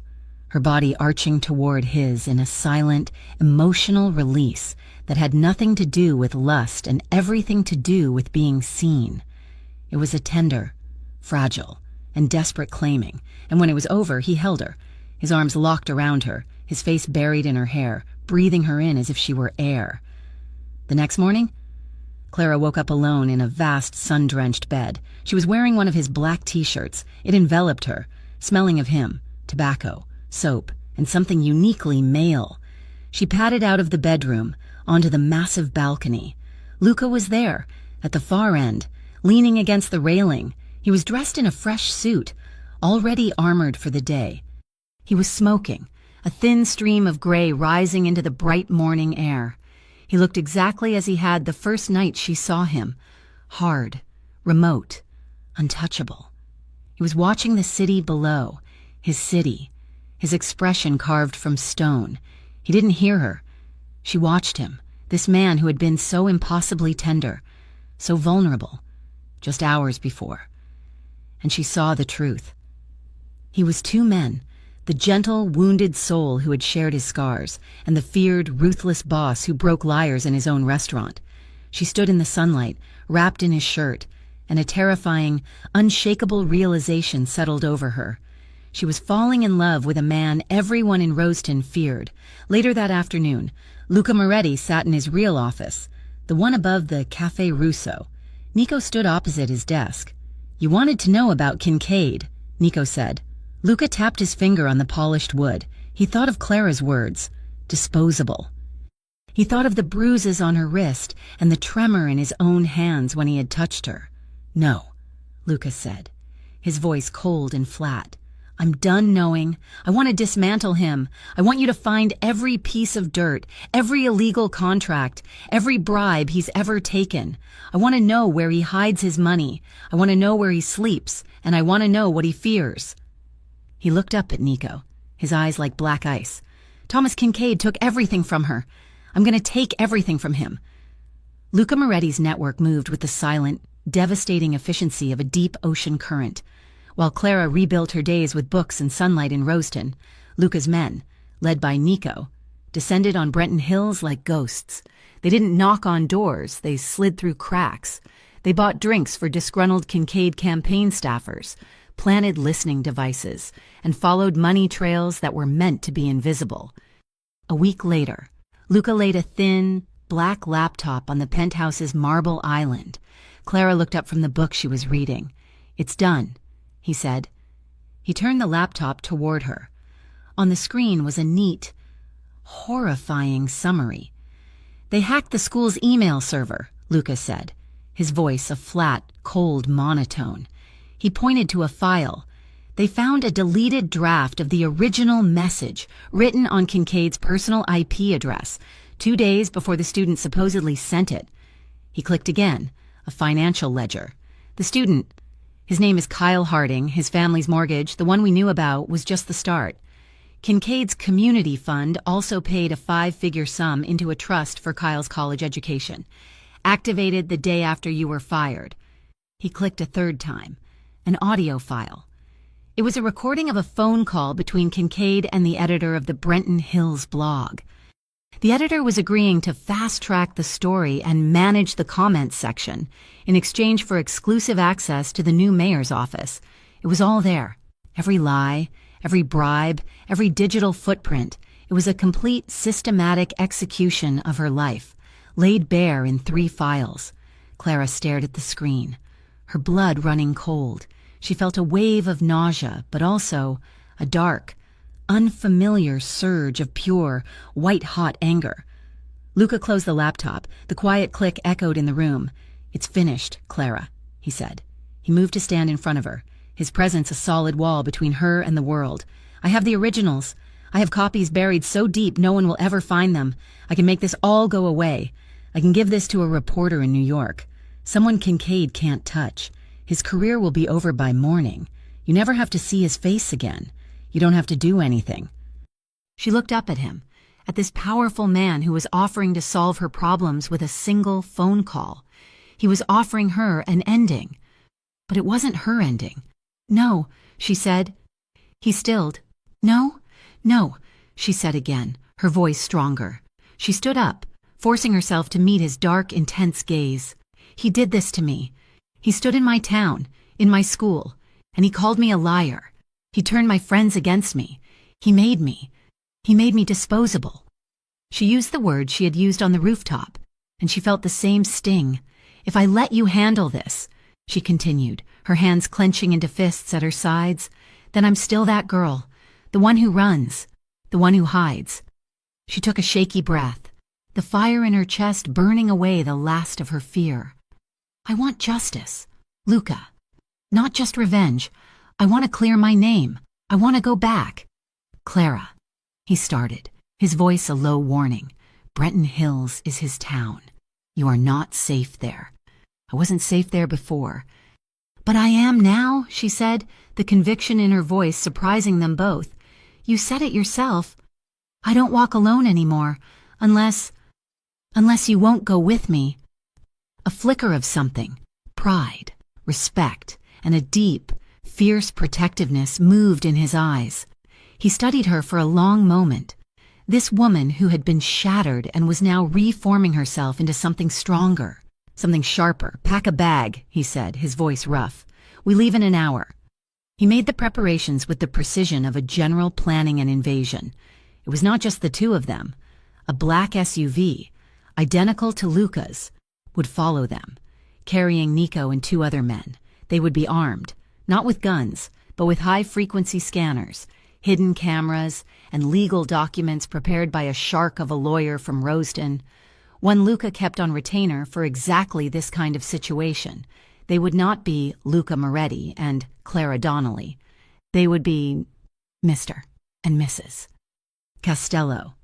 her body arching toward his in a silent, emotional release that had nothing to do with lust and everything to do with being seen. It was a tender, fragile, and desperate claiming, and when it was over, he held her, his arms locked around her, his face buried in her hair, breathing her in as if she were air. The next morning, Clara woke up alone in a vast, sun-drenched bed. She was wearing one of his black t-shirts. It enveloped her, smelling of him, tobacco, soap, and something uniquely male. She padded out of the bedroom, onto the massive balcony. Luca was there, at the far end, leaning against the railing. He was dressed in a fresh suit, already armored for the day. He was smoking, a thin stream of gray rising into the bright morning air. He looked exactly as he had the first night she saw him, hard, remote, untouchable. He was watching the city below, his city, his expression carved from stone. He didn't hear her. She watched him, this man who had been so impossibly tender, so vulnerable, just hours before. And she saw the truth. He was two men, the gentle, wounded soul who had shared his scars, and the feared, ruthless boss who broke liars in his own restaurant. She stood in the sunlight, wrapped in his shirt, and a terrifying, unshakable realization settled over her. She was falling in love with a man everyone in Roseton feared. Later that afternoon, Luca Moretti sat in his real office, the one above the Café Russo. Nico stood opposite his desk. "You wanted to know about Kincaid," Nico said. Luca tapped his finger on the polished wood. He thought of Clara's words, disposable. He thought of the bruises on her wrist and the tremor in his own hands when he had touched her. "No," Luca said, his voice cold and flat. "I'm done knowing. I want to dismantle him. I want you to find every piece of dirt, every illegal contract, every bribe he's ever taken. I want to know where he hides his money. I want to know where he sleeps, and I want to know what he fears." He looked up at Nico, his eyes like black ice. "Thomas Kincaid took everything from her. I'm going to take everything from him." Luca Moretti's network moved with the silent, devastating efficiency of a deep ocean current. While Clara rebuilt her days with books and sunlight in Roseton, Luca's men, led by Nico, descended on Brenton Hills like ghosts. They didn't knock on doors, they slid through cracks. They bought drinks for disgruntled Kincaid campaign staffers, planted listening devices, and followed money trails that were meant to be invisible. A week later, Luca laid a thin, black laptop on the penthouse's marble island. Clara looked up from the book she was reading. "It's done," he said. He turned the laptop toward her. On the screen was a neat, horrifying summary. "They hacked the school's email server," Luca said, his voice a flat, cold monotone. He pointed to a file. They found a deleted draft of the original message written on Kincaid's personal IP address 2 days before the student supposedly sent it. He clicked again, a financial ledger. The student, his name is Kyle Harding, his family's mortgage, the one we knew about, was just the start. Kincaid's community fund also paid a 5-figure sum into a trust for Kyle's college education. Activated the day after you were fired. He clicked a third time. An audio file. It was a recording of a phone call between Kincaid and the editor of the Brenton Hills blog. The editor was agreeing to fast-track the story and manage the comments section in exchange for exclusive access to the new mayor's office. It was all there. Every lie, every bribe, every digital footprint. It was a complete systematic execution of her life, laid bare in 3 files. Clara stared at the screen, her blood running cold. She felt a wave of nausea, but also a dark, unfamiliar surge of pure, white-hot anger. Luca closed the laptop. The quiet click echoed in the room. "It's finished, Clara," he said. He moved to stand in front of her, his presence a solid wall between her and the world. "I have the originals. I have copies buried so deep no one will ever find them. I can make this all go away. I can give this to a reporter in New York. Someone Kincaid can't touch. His career will be over by morning. You never have to see his face again. You don't have to do anything." She looked up at him, at this powerful man who was offering to solve her problems with a single phone call. He was offering her an ending. But it wasn't her ending. "No," she said. He stilled. "No, no," she said again, her voice stronger. She stood up, forcing herself to meet his dark, intense gaze. "He did this to me. He stood in my town, in my school, and he called me a liar. He turned my friends against me. He made me disposable." She used the word she had used on the rooftop, and she felt the same sting. "If I let you handle this," she continued, her hands clenching into fists at her sides, "then I'm still that girl, the one who runs, the one who hides." She took a shaky breath, the fire in her chest burning away the last of her fear. "I want justice, Luca. Not just revenge. I want to clear my name. I want to go back." "Clara," he started, his voice a low warning. "Brenton Hills is his town. You are not safe there. I wasn't safe there before." "But I am now," she said, the conviction in her voice surprising them both. "You said it yourself. I don't walk alone anymore, unless you won't go with me." A flicker of something, pride, respect, and a deep, fierce protectiveness moved in his eyes. He studied her for a long moment. This woman who had been shattered and was now reforming herself into something stronger, something sharper. "Pack a bag," he said, his voice rough. "We leave in an hour." He made the preparations with the precision of a general planning an invasion. It was not just the two of them. A black SUV, identical to Luca's, would follow them, carrying Nico and 2 other men. They would be armed, not with guns, but with high-frequency scanners, hidden cameras, and legal documents prepared by a shark of a lawyer from Rosedon. One Luca kept on retainer for exactly this kind of situation. They would not be Luca Moretti and Clara Donnelly. They would be Mr. and Mrs. Costello.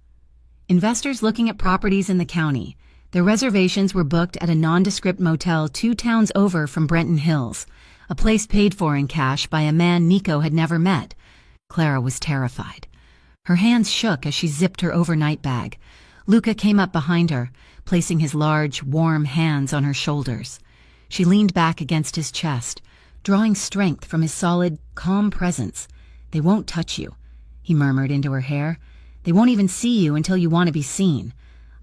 Investors looking at properties in the county. Their reservations were booked at a nondescript motel 2 towns over from Brenton Hills, a place paid for in cash by a man Nico had never met. Clara was terrified. Her hands shook as she zipped her overnight bag. Luca came up behind her, placing his large, warm hands on her shoulders. She leaned back against his chest, drawing strength from his solid, calm presence. "They won't touch you," he murmured into her hair. "They won't even see you until you want to be seen.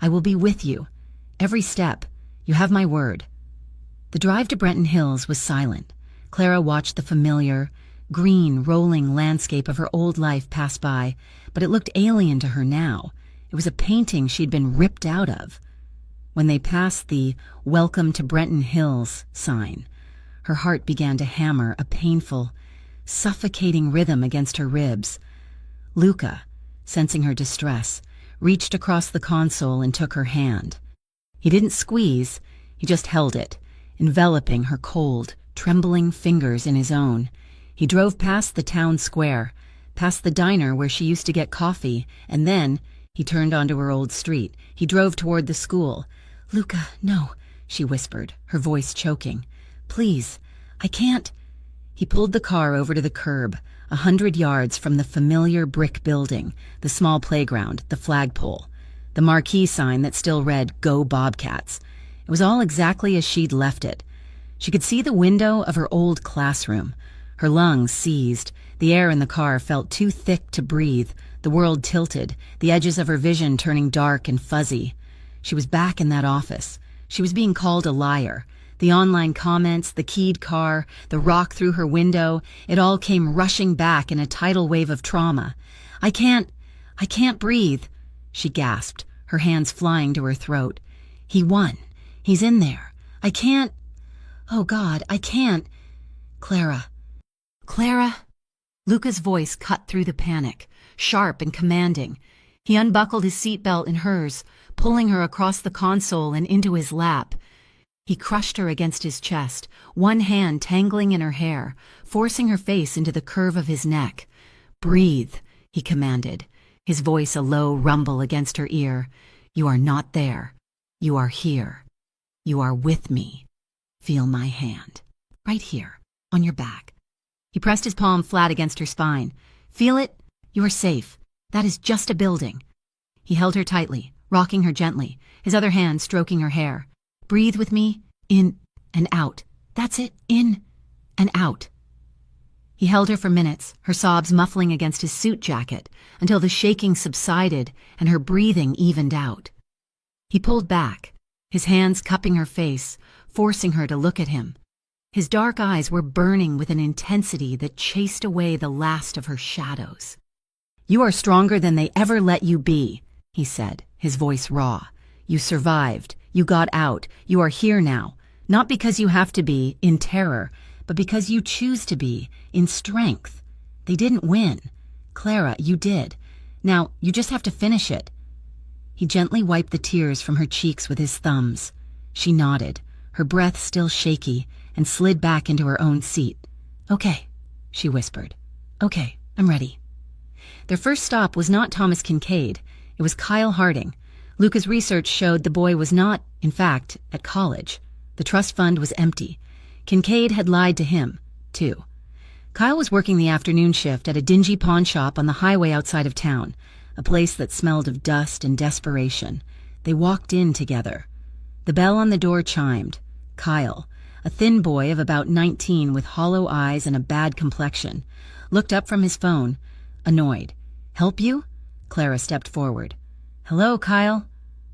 I will be with you. Every step. You have my word." The drive to Brenton Hills was silent. Clara watched the familiar, green, rolling landscape of her old life pass by, but it looked alien to her now. It was a painting she'd been ripped out of. When they passed the "Welcome to Brenton Hills" sign, her heart began to hammer a painful, suffocating rhythm against her ribs. Luca, sensing her distress, reached across the console and took her hand. He didn't squeeze, he just held it, enveloping her cold, trembling fingers in his own. He drove past the town square, past the diner where she used to get coffee, and then he turned onto her old street. He drove toward the school. "Luca, no," she whispered, her voice choking. "Please, I can't." He pulled the car over to the curb, 100 yards from the familiar brick building, the small playground, the flagpole, the marquee sign that still read, "Go Bobcats." It was all exactly as she'd left it. She could see the window of her old classroom. Her lungs seized. The air in the car felt too thick to breathe. The world tilted, the edges of her vision turning dark and fuzzy. She was back in that office. She was being called a liar. The online comments, the keyed car, the rock through her window, it all came rushing back in a tidal wave of trauma. I can't breathe," she gasped, her hands flying to her throat. "He won. He's in there. I can't. Oh God, I can't. Clara. Clara?" Luca's voice cut through the panic, sharp and commanding. He unbuckled his seatbelt in hers, pulling her across the console and into his lap. He crushed her against his chest, one hand tangling in her hair, forcing her face into the curve of his neck. "Breathe," he commanded, his voice a low rumble against her ear. "You are not there. You are here. You are with me. Feel my hand. Right here, on your back." He pressed his palm flat against her spine. "Feel it? You are safe. That is just a building." He held her tightly, rocking her gently, his other hand stroking her hair. "Breathe with me, in and out. That's it, in and out." He held her for minutes, her sobs muffling against his suit jacket, until the shaking subsided and her breathing evened out. He pulled back, his hands cupping her face, forcing her to look at him. His dark eyes were burning with an intensity that chased away the last of her shadows. "You are stronger than they ever let you be," he said, his voice raw. "You survived. You got out. You are here now. Not because you have to be, in terror, but because you choose to be, in strength. They didn't win. Clara, you did. Now, you just have to finish it." He gently wiped the tears from her cheeks with his thumbs. She nodded, her breath still shaky, and slid back into her own seat. "Okay," she whispered. "Okay, I'm ready." Their first stop was not Thomas Kincaid. It was Kyle Harding. Luca's research showed the boy was not, in fact, at college. The trust fund was empty. Kincaid had lied to him, too. Kyle was working the afternoon shift at a dingy pawn shop on the highway outside of town, a place that smelled of dust and desperation. They walked in together. The bell on the door chimed. Kyle, a thin boy of about 19 with hollow eyes and a bad complexion, looked up from his phone, annoyed. "Help you?" Clara stepped forward. "Hello, Kyle."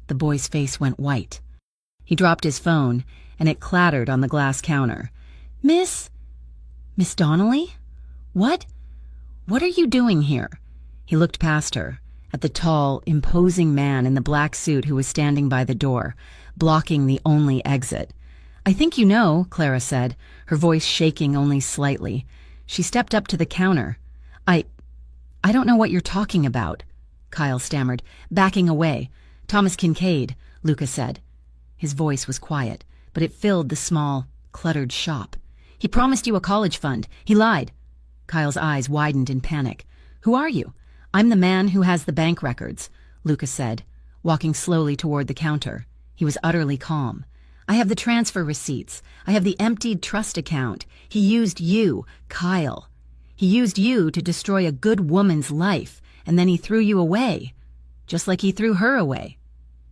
The boy's face went white. He dropped his phone, and it clattered on the glass counter. Miss Donnelly? What are you doing here?" He looked past her, at the tall, imposing man in the black suit who was standing by the door, blocking the only exit. "I think you know," Clara said, her voice shaking only slightly. She stepped up to the counter. I don't know what you're talking about," Kyle stammered, backing away. "Thomas Kincaid," Luca said. His voice was quiet, but it filled the small, cluttered shop. "He promised you a college fund. He lied." Kyle's eyes widened in panic. "Who are you?" "I'm the man who has the bank records," Luca said, walking slowly toward the counter. He was utterly calm. "I have the transfer receipts. I have the emptied trust account. He used you, Kyle. He used you to destroy a good woman's life, and then he threw you away. Just like he threw her away.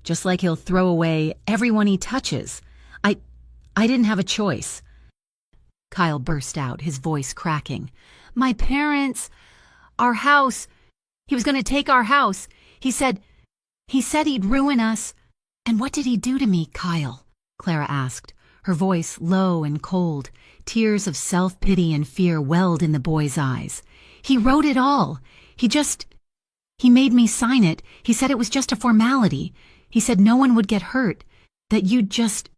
Just like he'll throw away everyone he touches. I didn't have a choice." Kyle burst out, his voice cracking. "My parents, our house. He was going to take our house. He said he'd ruin us." "And what did he do to me, Kyle?" Clara asked, her voice low and cold. Tears of self-pity and fear welled in the boy's eyes. "He wrote it all. He made me sign it. He said it was just a formality. He said no one would get hurt, that you'd just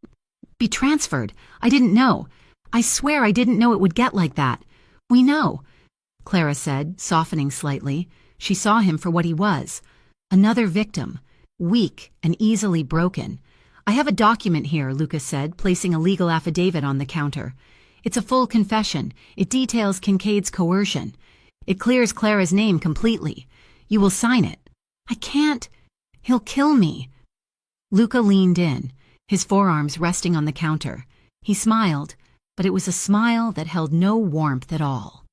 be transferred. I didn't know. I swear I didn't know it would get like that. We know," Clara said, softening slightly. She saw him for what he was. Another victim, weak and easily broken. "I have a document here," Lucas said, placing a legal affidavit on the counter. "It's a full confession. It details Kincaid's coercion. It clears Clara's name completely. You will sign it." "I can't. He'll kill me." Luca leaned in, his forearms resting on the counter. He smiled. but it was a smile that held no warmth at all.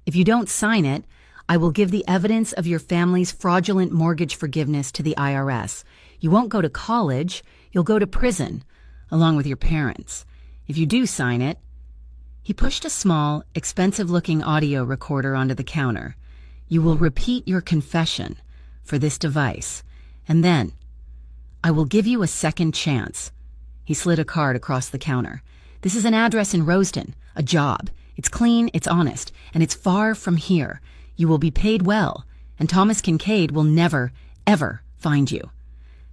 "If you don't sign it, I will give the evidence of your family's fraudulent mortgage forgiveness to the IRS. You won't go to college, you'll go to prison, along with your parents. If you do sign it." He pushed a small, expensive-looking audio recorder onto the counter. "You will repeat your confession for this device, and then I will give you a second chance." He slid a card across the counter. "This is an address in Rosedon, a job. It's clean, it's honest, and it's far from here. You will be paid well, and Thomas Kincaid will never, ever find you."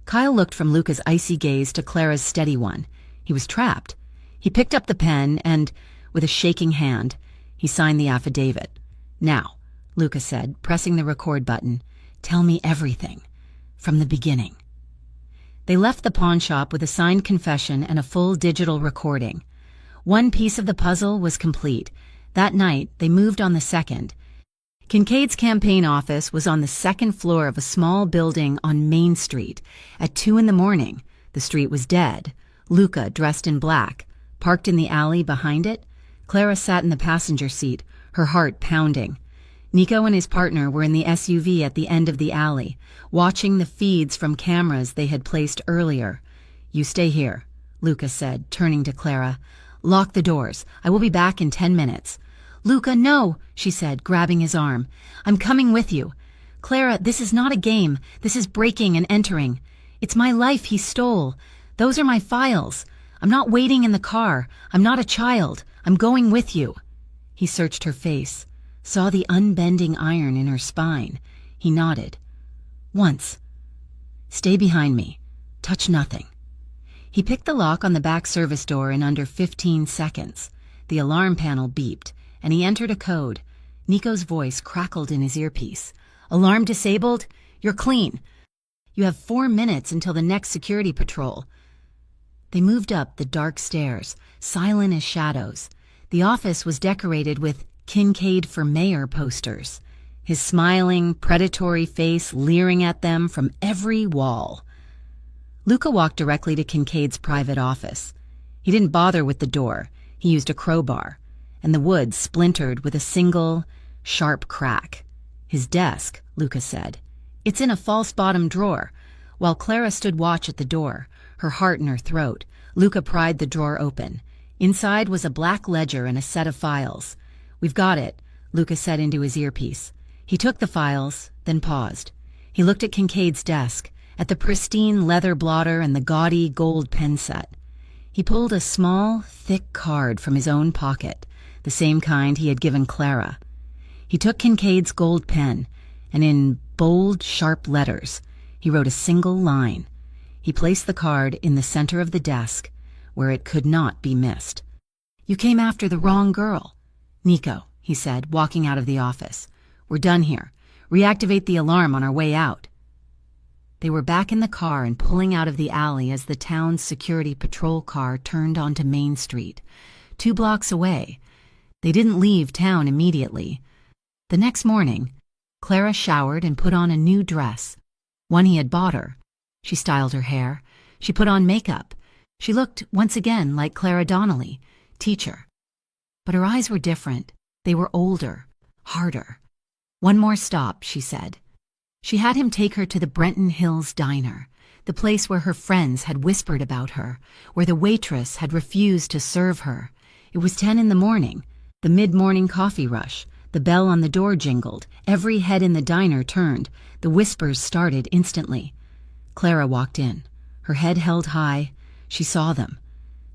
Kyle looked from Luca's icy gaze to Clara's steady one. He was trapped. He picked up the pen and, with a shaking hand, he signed the affidavit. "Now," Luca said, pressing the record button, "tell me everything, from the beginning." They left the pawn shop with a signed confession and a full digital recording. One piece of the puzzle was complete. That night, they moved on the second. Kincaid's campaign office was on the second floor of a small building on Main Street. At 2 a.m, the street was dead. Luca, dressed in black, parked in the alley behind it. Clara sat in the passenger seat, her heart pounding. Nico and his partner were in the SUV at the end of the alley, watching the feeds from cameras they had placed earlier. "You stay here," Luca said, turning to Clara. "Lock the doors. I will be back in 10 minutes. "Luca, no," she said, grabbing his arm. "I'm coming with you. Clara, this is not a game. This is breaking and entering. It's my life he stole. Those are my files. I'm not waiting in the car. I'm not a child. I'm going with you." He searched her face, saw the unbending iron in her spine. He nodded. "Once. Stay behind me. Touch nothing." He picked the lock on the back service door in under 15 seconds. The alarm panel beeped, and he entered a code. Nico's voice crackled in his earpiece. "Alarm disabled? You're clean. You have 4 minutes until the next security patrol." They moved up the dark stairs, silent as shadows. The office was decorated with "Kincaid for Mayor" posters, his smiling, predatory face leering at them from every wall. Luca walked directly to Kincaid's private office. He didn't bother with the door. He used a crowbar, and the wood splintered with a single, sharp crack. "His desk," Luca said. "It's in a false bottom drawer." While Clara stood watch at the door, her heart in her throat, Luca pried the drawer open. Inside was a black ledger and a set of files. "We've got it," Luca said into his earpiece. He took the files, then paused. He looked at Kincaid's desk, at the pristine leather blotter and the gaudy gold pen set. He pulled a small, thick card from his own pocket, the same kind he had given Clara. He took Kincaid's gold pen, and in bold, sharp letters, he wrote a single line. He placed the card in the center of the desk, where it could not be missed. "You came after the wrong girl." "Nico," he said, walking out of the office. "We're done here. Reactivate the alarm on our way out." They were back in the car and pulling out of the alley as the town's security patrol car turned onto Main Street, 2 blocks away. They didn't leave town immediately. The next morning, Clara showered and put on a new dress, one he had bought her. She styled her hair. She put on makeup. She looked once again like Clara Donnelly, teacher. But her eyes were different. They were older, harder. "One more stop," she said. She had him take her to the Brenton Hills Diner, the place where her friends had whispered about her, where the waitress had refused to serve her. It was 10 a.m, the mid-morning coffee rush. The bell on the door jingled. Every head in the diner turned. The whispers started instantly. Clara walked in, her head held high. She saw them.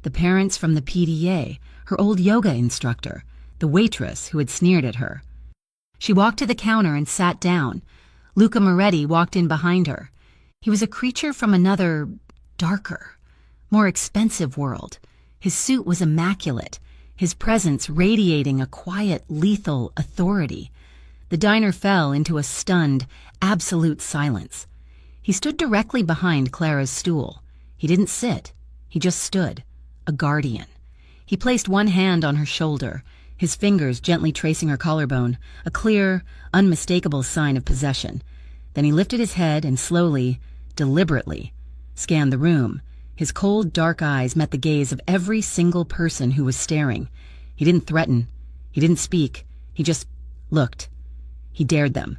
The parents from the PDA, her old yoga instructor, the waitress who had sneered at her. She walked to the counter and sat down. Luca Moretti walked in behind her. He was a creature from another, darker, more expensive world. His suit was immaculate, his presence radiating a quiet, lethal authority. The diner fell into a stunned, absolute silence. He stood directly behind Clara's stool. He didn't sit. He just stood, a guardian. He placed one hand on her shoulder, his fingers gently tracing her collarbone, a clear, unmistakable sign of possession. Then he lifted his head and slowly, deliberately, scanned the room, His cold, dark eyes met the gaze of every single person who was staring. He didn't threaten. He didn't speak. He just looked. He dared them.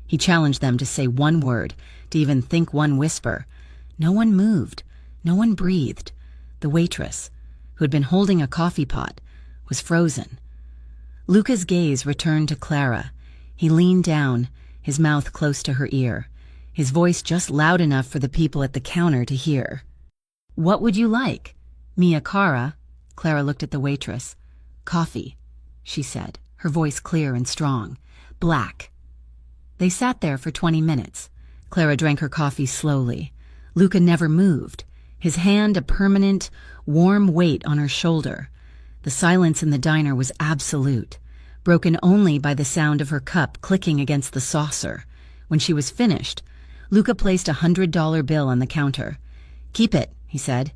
He challenged them to say one word, to even think one whisper. No one moved. No one breathed. The waitress, who had been holding a coffee pot, was frozen. Luca's gaze returned to Clara. He leaned down, his mouth close to her ear, his voice just loud enough for the people at the counter to hear. "What would you like?" "Mia cara." Clara looked at the waitress. "Coffee," she said, her voice clear and strong. "Black." They sat there for 20 minutes. Clara drank her coffee slowly. Luca never moved, his hand a permanent, warm weight on her shoulder. The silence in the diner was absolute, broken only by the sound of her cup clicking against the saucer. When she was finished, Luca placed a $100 bill on the counter. "Keep it," he said.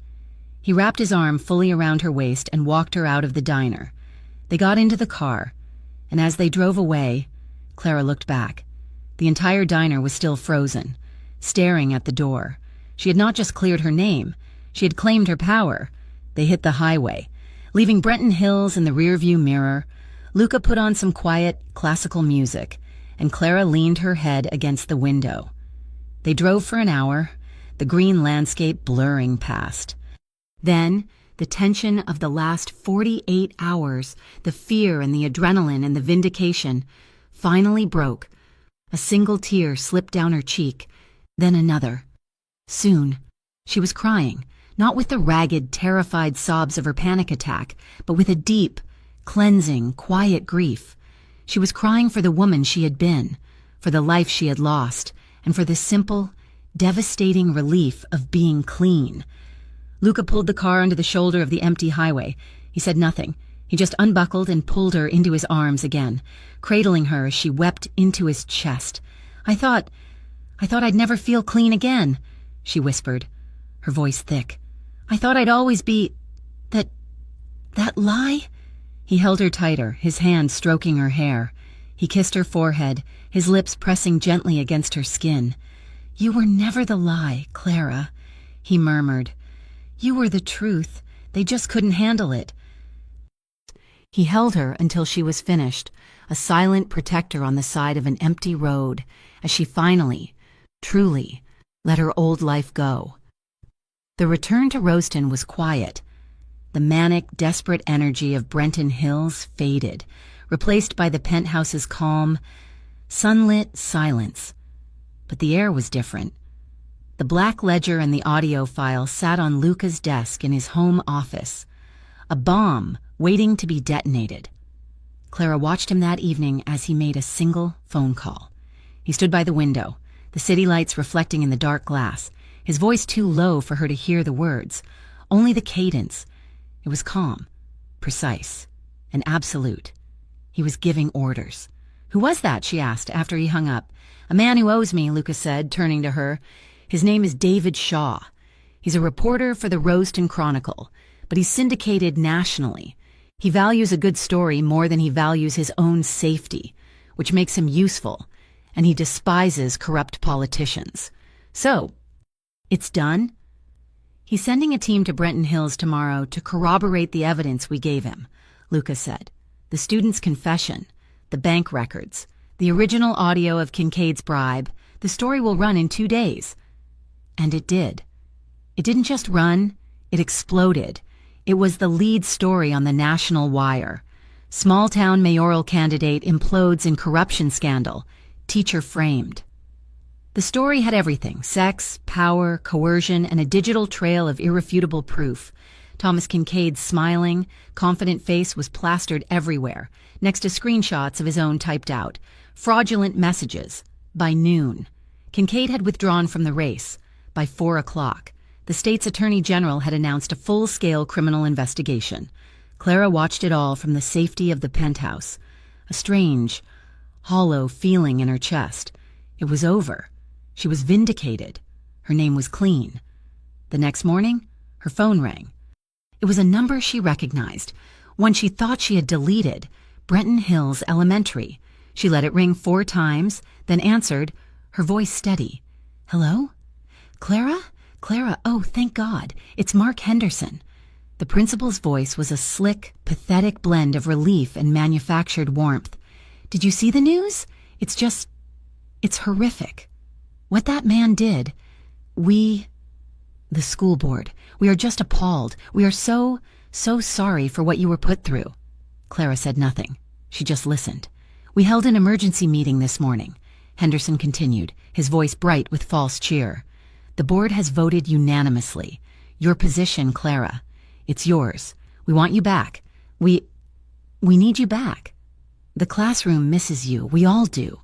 He wrapped his arm fully around her waist and walked her out of the diner. They got into the car, and as they drove away, Clara looked back. The entire diner was still frozen, staring at the door. She had not just cleared her name, she had claimed her power. They hit the highway, leaving Brenton Hills in the rearview mirror. Luca put on some quiet, classical music, and Clara leaned her head against the window. They drove for an hour, the green landscape blurring past. Then, the tension of the last 48 hours, the fear and the adrenaline and the vindication, finally broke. A single tear slipped down her cheek, then another. Soon, she was crying, not with the ragged, terrified sobs of her panic attack, but with a deep, cleansing, quiet grief. She was crying for the woman she had been, for the life she had lost, and for the simple, devastating relief of being clean. Luca pulled the car onto the shoulder of the empty highway. He said nothing. He just unbuckled and pulled her into his arms again, cradling her as she wept into his chest. I thought I'd never feel clean again," she whispered, her voice thick. "I thought I'd always be... that lie?" He held her tighter, his hand stroking her hair. He kissed her forehead, his lips pressing gently against her skin. "You were never the lie, Clara," he murmured. "You were the truth. They just couldn't handle it." He held her until she was finished, a silent protector on the side of an empty road, as she finally, truly, let her old life go. The return to Roaston was quiet. The manic, desperate energy of Brenton Hills faded, replaced by the penthouse's calm, sunlit silence. But the air was different. The black ledger and the audio file sat on Luca's desk in his home office. A bomb waiting to be detonated. Clara watched him that evening as he made a single phone call. He stood by the window, the city lights reflecting in the dark glass, his voice too low for her to hear the words, only the cadence. It was calm, precise, and absolute. He was giving orders. "Who was that?" she asked after he hung up. "A man who owes me," Luca said, turning to her. "His name is David Shaw. He's a reporter for the Roaston Chronicle, but he's syndicated nationally. He values a good story more than he values his own safety, which makes him useful, and he despises corrupt politicians. So, it's done? He's sending a team to Brenton Hills tomorrow to corroborate the evidence we gave him," Luca said. "The student's confession, the bank records, the original audio of Kincaid's bribe. The story will run in 2 days." And it did. It didn't just run, it exploded. It was the lead story on the national wire. Small-town mayoral candidate implodes in corruption scandal. Teacher framed. The story had everything: sex, power, coercion, and a digital trail of irrefutable proof. Thomas Kincaid's smiling, confident face was plastered everywhere, next to screenshots of his own typed out. Fraudulent messages. By noon. Kincaid had withdrawn from the race. By 4 o'clock. The state's attorney general had announced a full-scale criminal investigation. Clara watched it all from the safety of the penthouse. A strange, hollow feeling in her chest. It was over. She was vindicated. Her name was clean. The next morning, her phone rang. It was a number she recognized, one she thought she had deleted, Brenton Hills Elementary. She let it ring 4 times, then answered, her voice steady. "Hello? Clara? Clara, oh, thank God. It's Mark Henderson. The principal's voice was a slick, pathetic blend of relief and manufactured warmth. Did you see the news? It's horrific. What that man did, the school board, we are just appalled. We are so sorry for what you were put through. Clara said nothing. She just listened. We held an emergency meeting this morning. Henderson continued, his voice bright with false cheer. The board has voted unanimously. Your position, Clara. It's yours. We want you back. We need you back. The classroom misses you. We all do.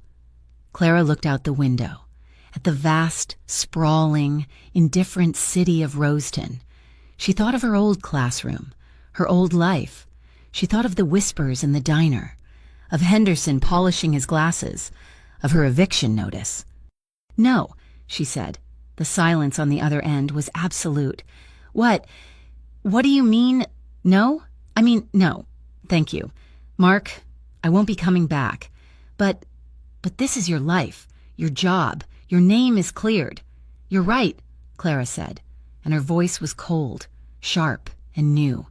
Clara looked out the window at the vast, sprawling, indifferent city of Roseton. She thought of her old classroom, her old life. She thought of the whispers in the diner, of Henderson polishing his glasses, of her eviction notice. No, she said. The silence on the other end was absolute. What do you mean, no? I mean, no, thank you. Mark, I won't be coming back. But this is your life, your job. Your name is cleared. You're right, Clara said, and her voice was cold, sharp, and new.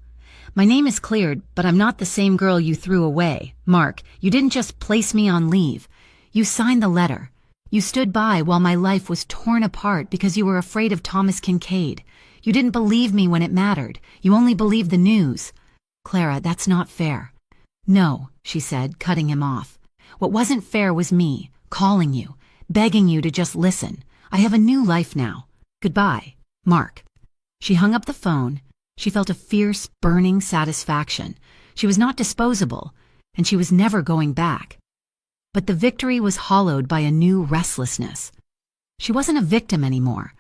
My name is cleared, but I'm not the same girl you threw away. Mark, you didn't just place me on leave. You signed the letter. You stood by while my life was torn apart because you were afraid of Thomas Kincaid. You didn't believe me when it mattered. You only believed the news. Clara, that's not fair. No, she said, cutting him off. What wasn't fair was me, calling you, begging you to just listen. I have a new life now. Goodbye, Mark. She hung up the phone. She felt a fierce, burning satisfaction. She was not disposable, and she was never going back. But the victory was hollowed by a new restlessness. She wasn't a victim anymore.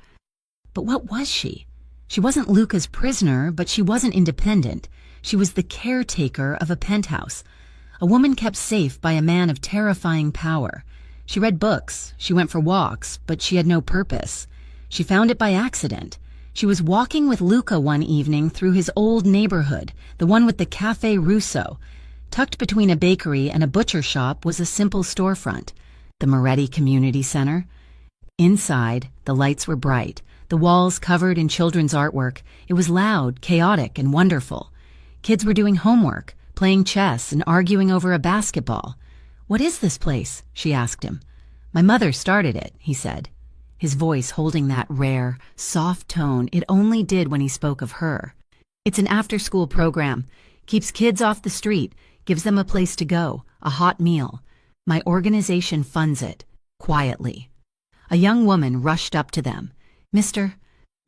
But what was she? She wasn't Luca's prisoner, but she wasn't independent. She was the caretaker of a penthouse, a woman kept safe by a man of terrifying power. She read books, she went for walks, but she had no purpose. She found it by accident. She was walking with Luca one evening through his old neighborhood, the one with the Café Russo. Tucked between a bakery and a butcher shop was a simple storefront, the Moretti Community Center. Inside, the lights were bright, the walls covered in children's artwork. It was loud, chaotic, and wonderful. Kids were doing homework, playing chess, and arguing over a basketball. What is this place? She asked him. My mother started it, he said, his voice holding that rare, soft tone it only did when he spoke of her. It's an after-school program. Keeps kids off the street, gives them a place to go, a hot meal. My organization funds it, quietly. A young woman rushed up to them. Mr.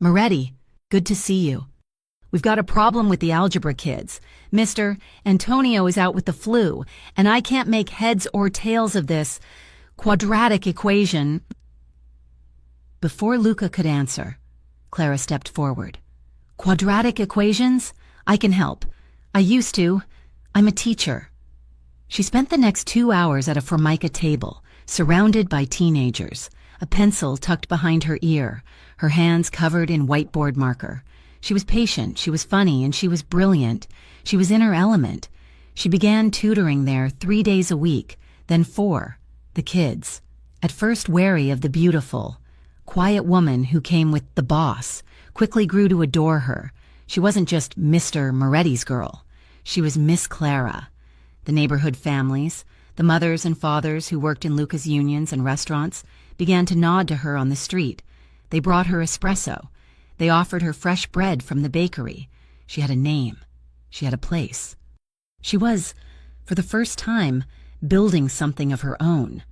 Moretti, good to see you. We've got a problem with the algebra kids. Mr. Antonio is out with the flu, and I can't make heads or tails of this quadratic equation. Before Luca could answer, Clara stepped forward. Quadratic equations? I can help. I used to. I'm a teacher. She spent the next 2 hours at a Formica table, surrounded by teenagers, a pencil tucked behind her ear, her hands covered in whiteboard marker. She was patient, she was funny, and she was brilliant. She was in her element. She began tutoring there 3 days a week, then 4, the kids. At first wary of the beautiful, quiet woman who came with the boss, quickly grew to adore her. She wasn't just Mr. Moretti's girl. She was Miss Clara. The neighborhood families, the mothers and fathers who worked in Luca's unions and restaurants, began to nod to her on the street. They brought her espresso. They offered her fresh bread from the bakery. She had a name. She had a place. She was, for the first time, building something of her own.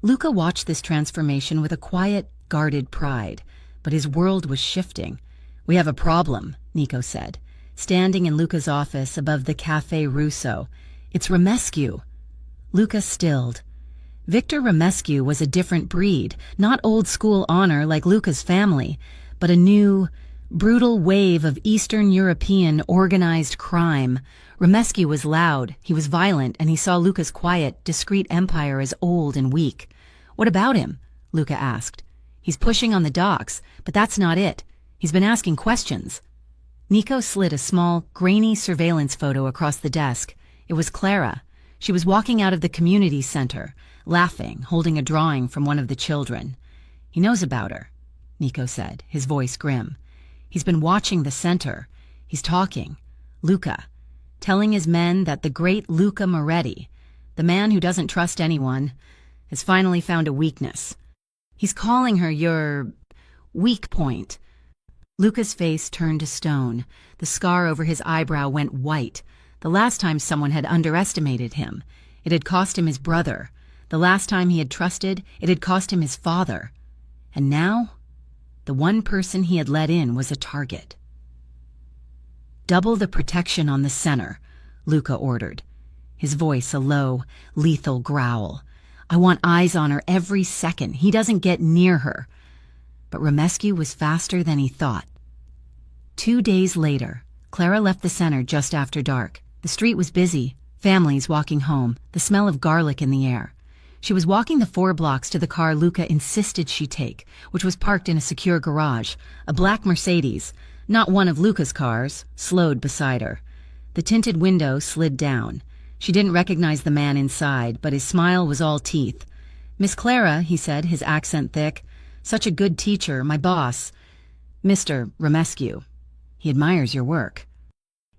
Luca watched this transformation with a quiet, guarded pride, but his world was shifting. We have a problem, Nico said, standing in Luca's office above the Café Russo. It's Romescu. Luca stilled. Victor Romescu was a different breed, not old-school honor like Luca's family, but a new, brutal wave of Eastern European organized crime. Romescu was loud, he was violent, and he saw Luca's quiet, discreet empire as old and weak. What about him? Luca asked. He's pushing on the docks, but that's not it. He's been asking questions. Nico slid a small, grainy surveillance photo across the desk. It was Clara. She was walking out of the community center, laughing, holding a drawing from one of the children. He knows about her. Nico said, his voice grim. He's been watching the center. He's talking. Luca. Telling his men that the great Luca Moretti, the man who doesn't trust anyone, has finally found a weakness. He's calling her your weak point. Luca's face turned to stone. The scar over his eyebrow went white. The last time someone had underestimated him, it had cost him his brother. The last time he had trusted, it had cost him his father. And now, the one person he had let in was a target. "Double the protection on the center," Luca ordered, his voice a low, lethal growl. "I want eyes on her every second. He doesn't get near her." But Romescu was faster than he thought. 2 days later, Clara left the center just after dark. The street was busy, families walking home, the smell of garlic in the air. She was walking the 4 blocks to the car Luca insisted she take, which was parked in a secure garage. A black Mercedes, not one of Luca's cars, slowed beside her. The tinted window slid down. She didn't recognize the man inside, but his smile was all teeth. "Miss Clara," he said, his accent thick. "Such a good teacher, my boss. Mr. Romescu. He admires your work.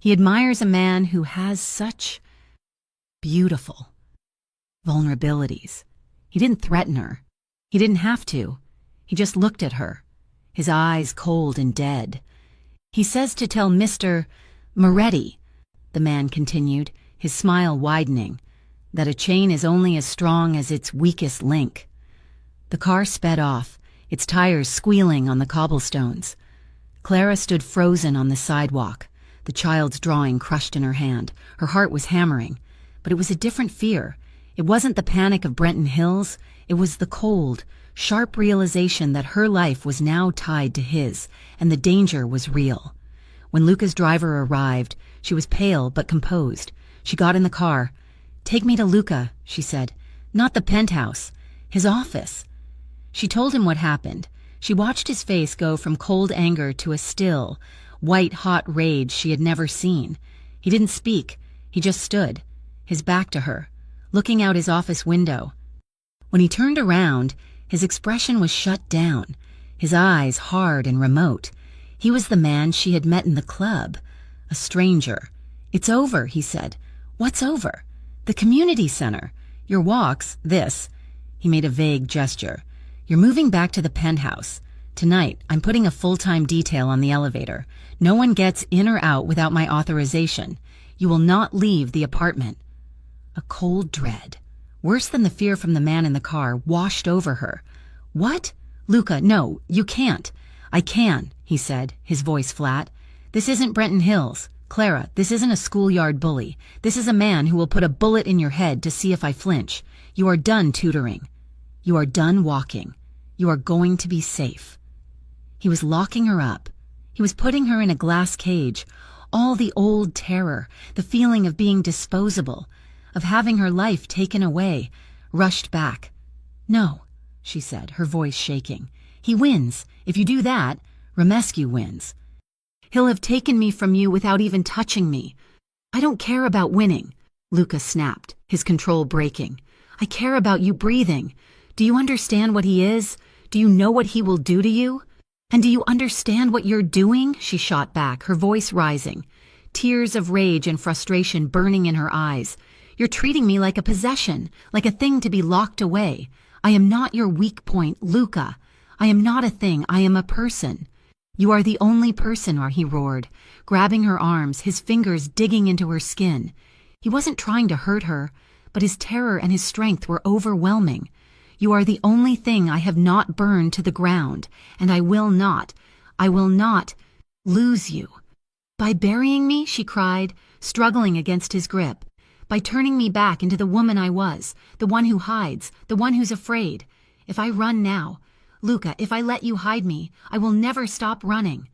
He admires a man who has such beautiful vulnerabilities." He didn't threaten her. He didn't have to. He just looked at her, his eyes cold and dead. "He says to tell Mr. Moretti," the man continued, his smile widening, "that a chain is only as strong as its weakest link." The car sped off, its tires squealing on the cobblestones. Clara stood frozen on the sidewalk, the child's drawing crushed in her hand. Her heart was hammering, but it was a different fear. It wasn't the panic of Brenton Hills. It was the cold, sharp realization that her life was now tied to his, and the danger was real. When Luca's driver arrived, she was pale but composed. She got in the car. "Take me to Luca," she said. "Not the penthouse. His office." She told him what happened. She watched his face go from cold anger to a still, white-hot rage she had never seen. He didn't speak. He just stood, his back to her, looking out his office window. When he turned around, his expression was shut down, his eyes hard and remote. He was the man she had met in the club, a stranger. "It's over," he said. "What's over?" "The community center. Your walks, this." He made a vague gesture. "You're moving back to the penthouse. Tonight, I'm putting a full-time detail on the elevator. No one gets in or out without my authorization. You will not leave the apartment." A cold dread, worse than the fear from the man in the car, washed over her. "What?" "Luca, no, you can't." "I can," he said, his voice flat. "This isn't Brenton Hills. Clara, this isn't a schoolyard bully. This is a man who will put a bullet in your head to see if I flinch. You are done tutoring. You are done walking. You are going to be safe." He was locking her up. He was putting her in a glass cage. All the old terror, the feeling of being disposable, of having her life taken away, rushed back. "No," she said, her voice shaking. "He wins. If you do that, Romescu wins. He'll have taken me from you without even touching me." "I don't care about winning," Luca snapped, his control breaking. "I care about you breathing. Do you understand what he is? Do you know what he will do to you? And do you understand what you're doing?" She shot back, her voice rising, tears of rage and frustration burning in her eyes. "You're treating me like a possession, like a thing to be locked away. I am not your weak point, Luca. I am not a thing, I am a person." "You are the only person," he roared, grabbing her arms, his fingers digging into her skin. He wasn't trying to hurt her, but his terror and his strength were overwhelming. "You are the only thing I have not burned to the ground, and I will not lose you." "By burying me," she cried, struggling against his grip. "By turning me back into the woman I was, the one who hides, the one who's afraid. If I run now, Luca, if I let you hide me, I will never stop running.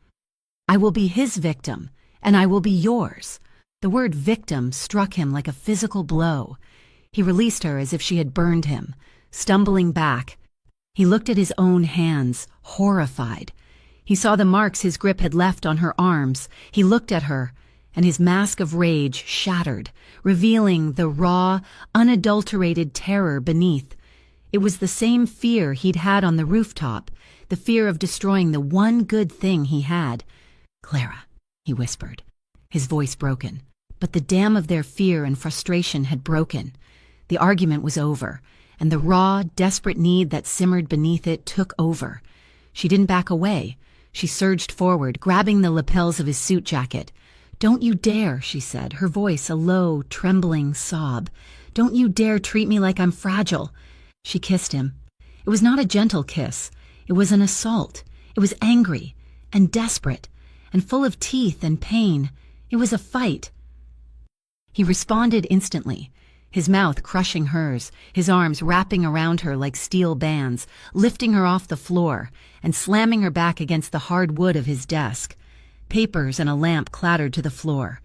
I will be his victim, and I will be yours." The word victim struck him like a physical blow. He released her as if she had burned him. Stumbling back, he looked at his own hands, horrified. He saw the marks his grip had left on her arms. He looked at her, and his mask of rage shattered, revealing the raw, unadulterated terror beneath. It was the same fear he'd had on the rooftop, the fear of destroying the one good thing he had. "Clara," he whispered, his voice broken. But the dam of their fear and frustration had broken. The argument was over, and the raw, desperate need that simmered beneath it took over. She didn't back away. She surged forward, grabbing the lapels of his suit jacket. "Don't you dare," she said, her voice a low, trembling sob. "Don't you dare treat me like I'm fragile." She kissed him. It was not a gentle kiss. It was an assault. It was angry and desperate and full of teeth and pain. It was a fight. He responded instantly, his mouth crushing hers, his arms wrapping around her like steel bands, lifting her off the floor and slamming her back against the hard wood of his desk. Papers and a lamp clattered to the floor.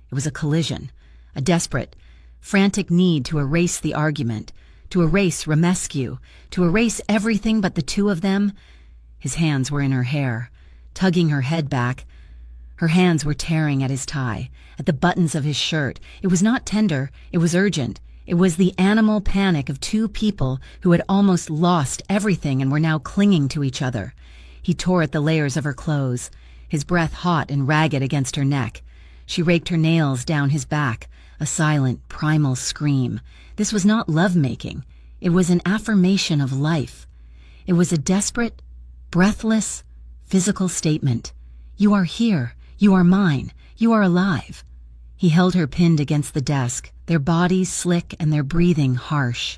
It was a collision, a desperate, frantic need to erase the argument, to erase Ramescu, to erase everything but the two of them. His hands were in her hair, tugging her head back. Her hands were tearing at his tie, at the buttons of his shirt. It was not tender, it was urgent. It was the animal panic of two people who had almost lost everything and were now clinging to each other. He tore at the layers of her clothes, his breath hot and ragged against her neck. She raked her nails down his back, a silent, primal scream. This was not lovemaking. It was an affirmation of life. It was a desperate, breathless, physical statement. "You are here. You are mine. You are alive." He held her pinned against the desk, their bodies slick and their breathing harsh.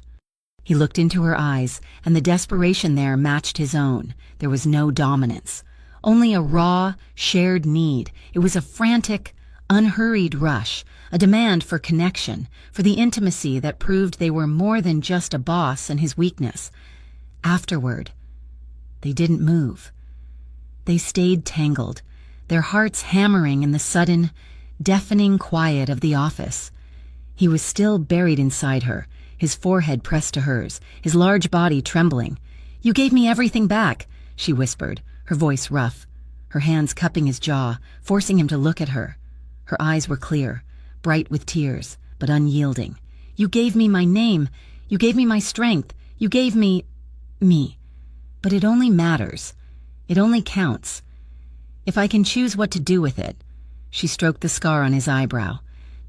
He looked into her eyes, and the desperation there matched his own. There was no dominance, only a raw, shared need. It was a frantic, unhurried rush, a demand for connection, for the intimacy that proved they were more than just a boss and his weakness. Afterward, they didn't move. They stayed tangled, their hearts hammering in the sudden, deafening quiet of the office. He was still buried inside her, his forehead pressed to hers, his large body trembling. "You gave me everything back," she whispered, her voice rough, her hands cupping his jaw, forcing him to look at her. Her eyes were clear, bright with tears, but unyielding. "You gave me my name. You gave me my strength. You gave me... me. But it only matters. It only counts. If I can choose what to do with it." She stroked the scar on his eyebrow.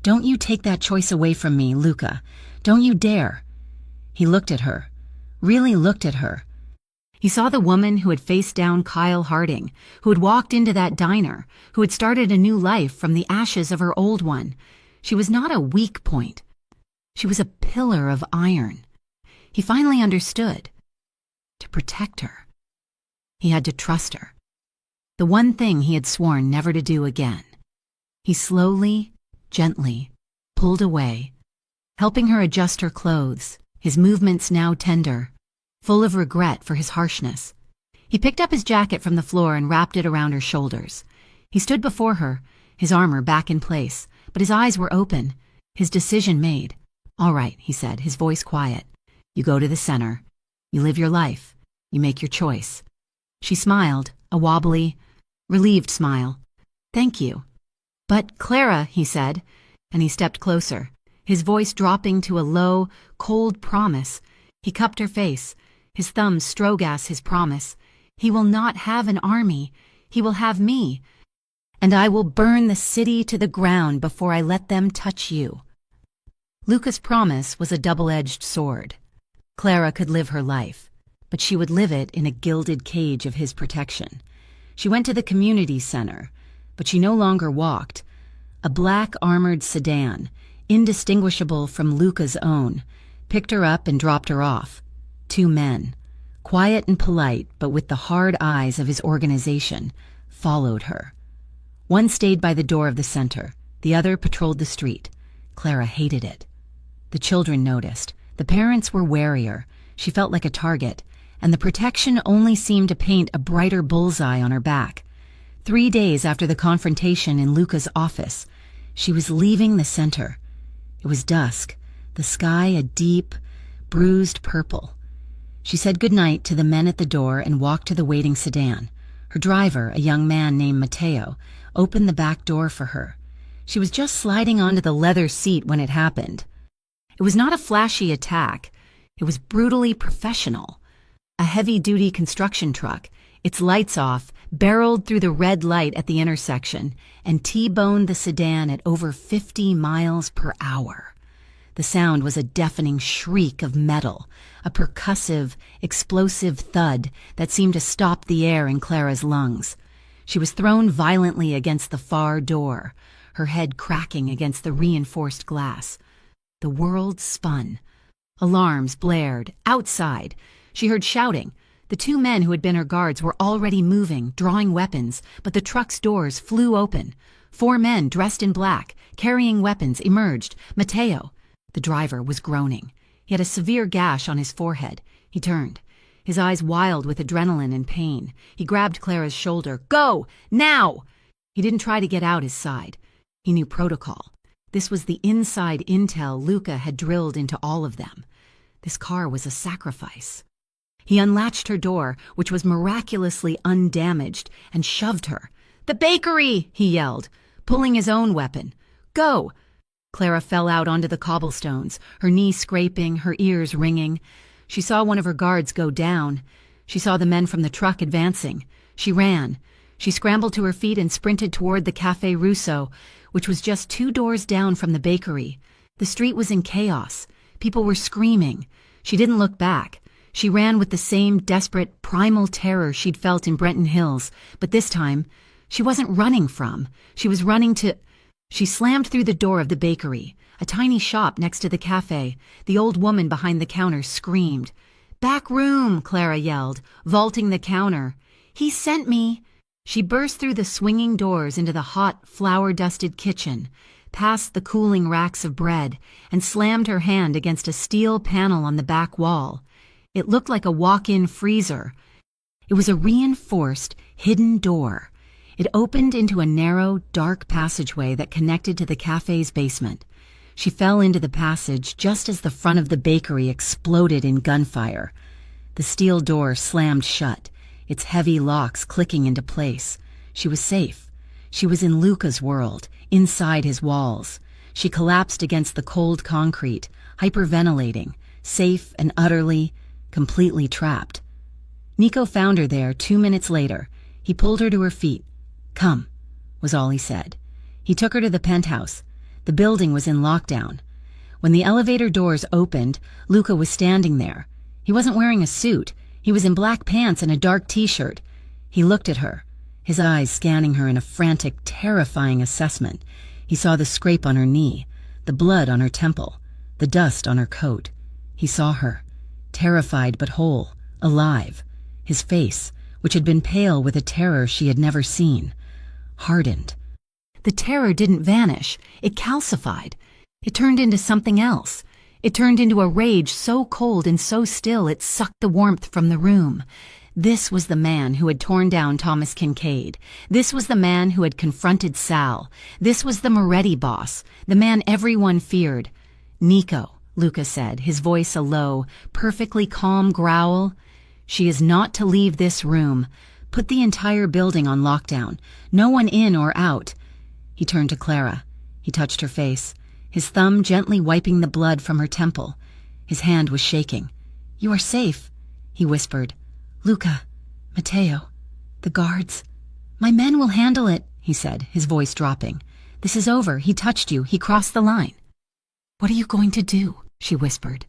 "Don't you take that choice away from me, Luca. Don't you dare." He looked at her, really looked at her. He saw the woman who had faced down Kyle Harding, who had walked into that diner, who had started a new life from the ashes of her old one. She was not a weak point. She was a pillar of iron. He finally understood. To protect her, he had to trust her. The one thing he had sworn never to do again. He slowly, gently, pulled away, helping her adjust her clothes, his movements now tender, full of regret for his harshness. He picked up his jacket from the floor and wrapped it around her shoulders. He stood before her, his armor back in place, but his eyes were open, his decision made. "All right," he said, his voice quiet. "You go to the center. You live your life. You make your choice." She smiled, a wobbly, relieved smile. "Thank you." "But Clara," he said, and he stepped closer, his voice dropping to a low, cold promise. He cupped her face, his thumbs strogas his promise. "He will not have an army. He will have me. And I will burn the city to the ground before I let them touch you." Luca's promise was a double-edged sword. Clara could live her life, but she would live it in a gilded cage of his protection. She went to the community center, but she no longer walked. A black armored sedan, indistinguishable from Luca's own, picked her up and dropped her off. Two men, quiet and polite but with the hard eyes of his organization, followed her. One stayed by the door of the center, the other patrolled the street. Clara hated it. The children noticed. The parents were warier. She felt like a target, and the protection only seemed to paint a brighter bullseye on her back. 3 days after the confrontation in Luca's office, she was leaving the center. It was dusk, the sky a deep, bruised purple. She said goodnight to the men at the door and walked to the waiting sedan. Her driver, a young man named Matteo, opened the back door for her. She was just sliding onto the leather seat when it happened. It was not a flashy attack. It was brutally professional. A heavy-duty construction truck, its lights off, barreled through the red light at the intersection, and T-boned the sedan at over 50 miles per hour. The sound was a deafening shriek of metal, a percussive, explosive thud that seemed to stop the air in Clara's lungs. She was thrown violently against the far door, her head cracking against the reinforced glass. The world spun. Alarms blared. Outside, she heard shouting. The two men who had been her guards were already moving, drawing weapons, but the truck's doors flew open. 4 men dressed in black, carrying weapons, emerged. Matteo, the driver, was groaning. He had a severe gash on his forehead. He turned, his eyes wild with adrenaline and pain. He grabbed Clara's shoulder. "Go! Now!" He didn't try to get out his side. He knew protocol. This was the inside intel Luca had drilled into all of them. This car was a sacrifice. He unlatched her door, which was miraculously undamaged, and shoved her. "The bakery!" he yelled, pulling his own weapon. "Go!" Clara fell out onto the cobblestones, her knees scraping, her ears ringing. She saw one of her guards go down. She saw the men from the truck advancing. She ran. She scrambled to her feet and sprinted toward the Café Russo, which was just 2 doors down from the bakery. The street was in chaos. People were screaming. She didn't look back. She ran with the same desperate, primal terror she'd felt in Brenton Hills, but this time, she wasn't running from. She was running to... She slammed through the door of the bakery, a tiny shop next to the cafe. The old woman behind the counter screamed. "Back room!" Clara yelled, vaulting the counter. "He sent me!" She burst through the swinging doors into the hot, flour-dusted kitchen, past the cooling racks of bread, and slammed her hand against a steel panel on the back wall. It looked like a walk-in freezer. It was a reinforced, hidden door. It opened into a narrow, dark passageway that connected to the cafe's basement. She fell into the passage just as the front of the bakery exploded in gunfire. The steel door slammed shut, its heavy locks clicking into place. She was safe. She was in Luca's world, inside his walls. She collapsed against the cold concrete, hyperventilating, safe and utterly, completely trapped. Nico found her there 2 minutes later. He pulled her to her feet. "Come," was all he said. He took her to the penthouse. The building was in lockdown. When the elevator doors opened, Luca was standing there. He wasn't wearing a suit. He was in black pants and a dark t-shirt. He looked at her, his eyes scanning her in a frantic, terrifying assessment. He saw the scrape on her knee, the blood on her temple, the dust on her coat. He saw her, terrified but whole, alive. His face, which had been pale with a terror she had never seen, hardened. The terror didn't vanish. It calcified. It turned into something else. It turned into a rage so cold and so still it sucked the warmth from the room. This was the man who had torn down Thomas Kincaid. This was the man who had confronted Sal. This was the Moretti boss, the man everyone feared. "Nico," Luca said, his voice a low, perfectly calm growl. "She is not to leave this room. Put the entire building on lockdown. No one in or out." He turned to Clara. He touched her face, his thumb gently wiping the blood from her temple. His hand was shaking. "You are safe," he whispered. "Luca, Matteo, the guards. My men will handle it," he said, his voice dropping. "This is over. He touched you. He crossed the line." "What are you going to do?" she whispered,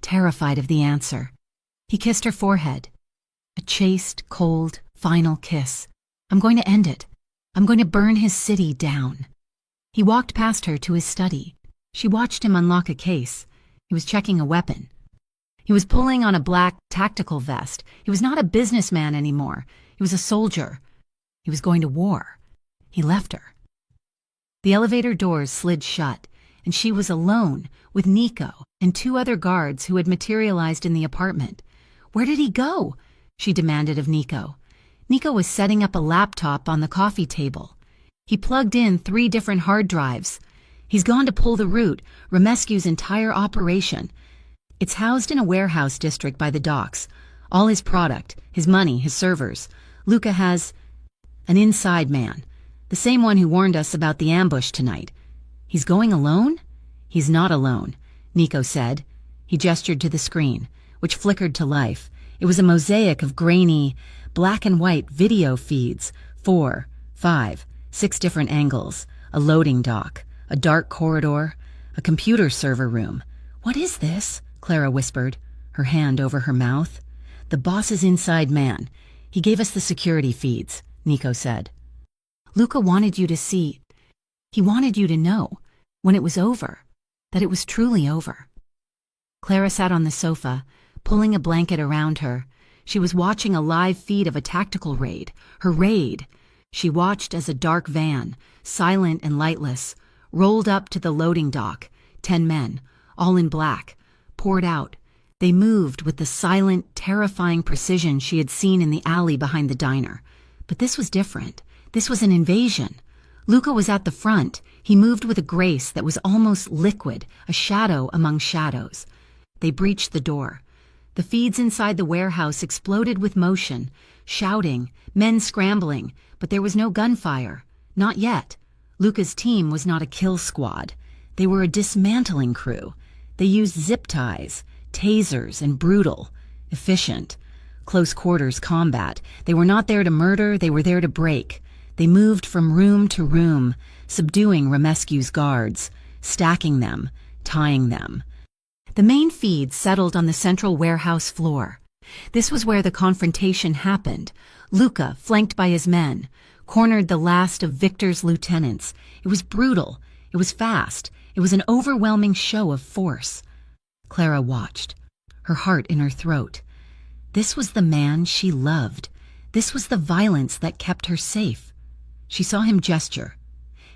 terrified of the answer. He kissed her forehead. A chaste, cold, final kiss. "I'm going to end it. I'm going to burn his city down." He walked past her to his study. She watched him unlock a case. He was checking a weapon. He was pulling on a black tactical vest. He was not a businessman anymore. He was a soldier. He was going to war. He left her. The elevator doors slid shut, and she was alone with Nico and 2 other guards who had materialized in the apartment. Where did he go? She demanded of Nico. Nico was setting up a laptop on the coffee table. He plugged in 3 different hard drives. He's gone to pull the root, Romescu's entire operation. It's housed in a warehouse district by the docks. All his product, his money, his servers. Luca has an inside man, the same one who warned us about the ambush tonight. He's going alone? He's not alone, Nico said. He gestured to the screen, which flickered to life. It was a mosaic of grainy, black and white video feeds, 4, 5, 6 different angles, a loading dock, a dark corridor, a computer server room. "What is this?" Clara whispered, her hand over her mouth. "The boss's inside man. He gave us the security feeds," Nico said. "Luca wanted you to see. He wanted you to know, when it was over, that it was truly over." Clara sat on the sofa, pulling a blanket around her. She was watching a live feed of a tactical raid, her raid. She watched as a dark van, silent and lightless, rolled up to the loading dock. 10 men, all in black, poured out. They moved with the silent, terrifying precision she had seen in the alley behind the diner. But this was different. This was an invasion. Luca was at the front. He moved with a grace that was almost liquid, a shadow among shadows. They breached the door. The feeds inside the warehouse exploded with motion, shouting, men scrambling, but there was no gunfire. Not yet. Luca's team was not a kill squad. They were a dismantling crew. They used zip ties, tasers, and brutal, efficient, close quarters combat. They were not there to murder, they were there to break. They moved from room to room, subduing Romescu's guards, stacking them, tying them. The main feed settled on the central warehouse floor. This was where the confrontation happened. Luca, flanked by his men, cornered the last of Victor's lieutenants. It was brutal. It was fast. It was an overwhelming show of force. Clara watched, her heart in her throat. This was the man she loved. This was the violence that kept her safe. She saw him gesture.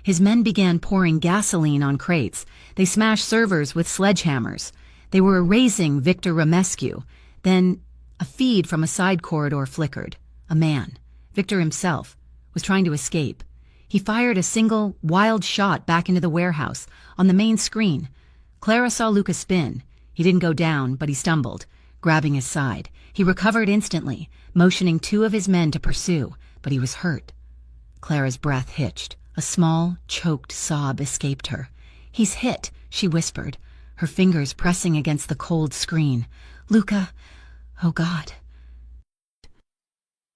His men began pouring gasoline on crates. They smashed servers with sledgehammers. They were erasing Victor Romescu. Then a feed from a side corridor flickered. A man, Victor himself, was trying to escape. He fired a single, wild shot back into the warehouse, on the main screen. Clara saw Luca spin. He didn't go down, but he stumbled, grabbing his side. He recovered instantly, motioning 2 of his men to pursue, but he was hurt. Clara's breath hitched. A small, choked sob escaped her. "He's hit," she whispered, her fingers pressing against the cold screen. "Luca, oh God."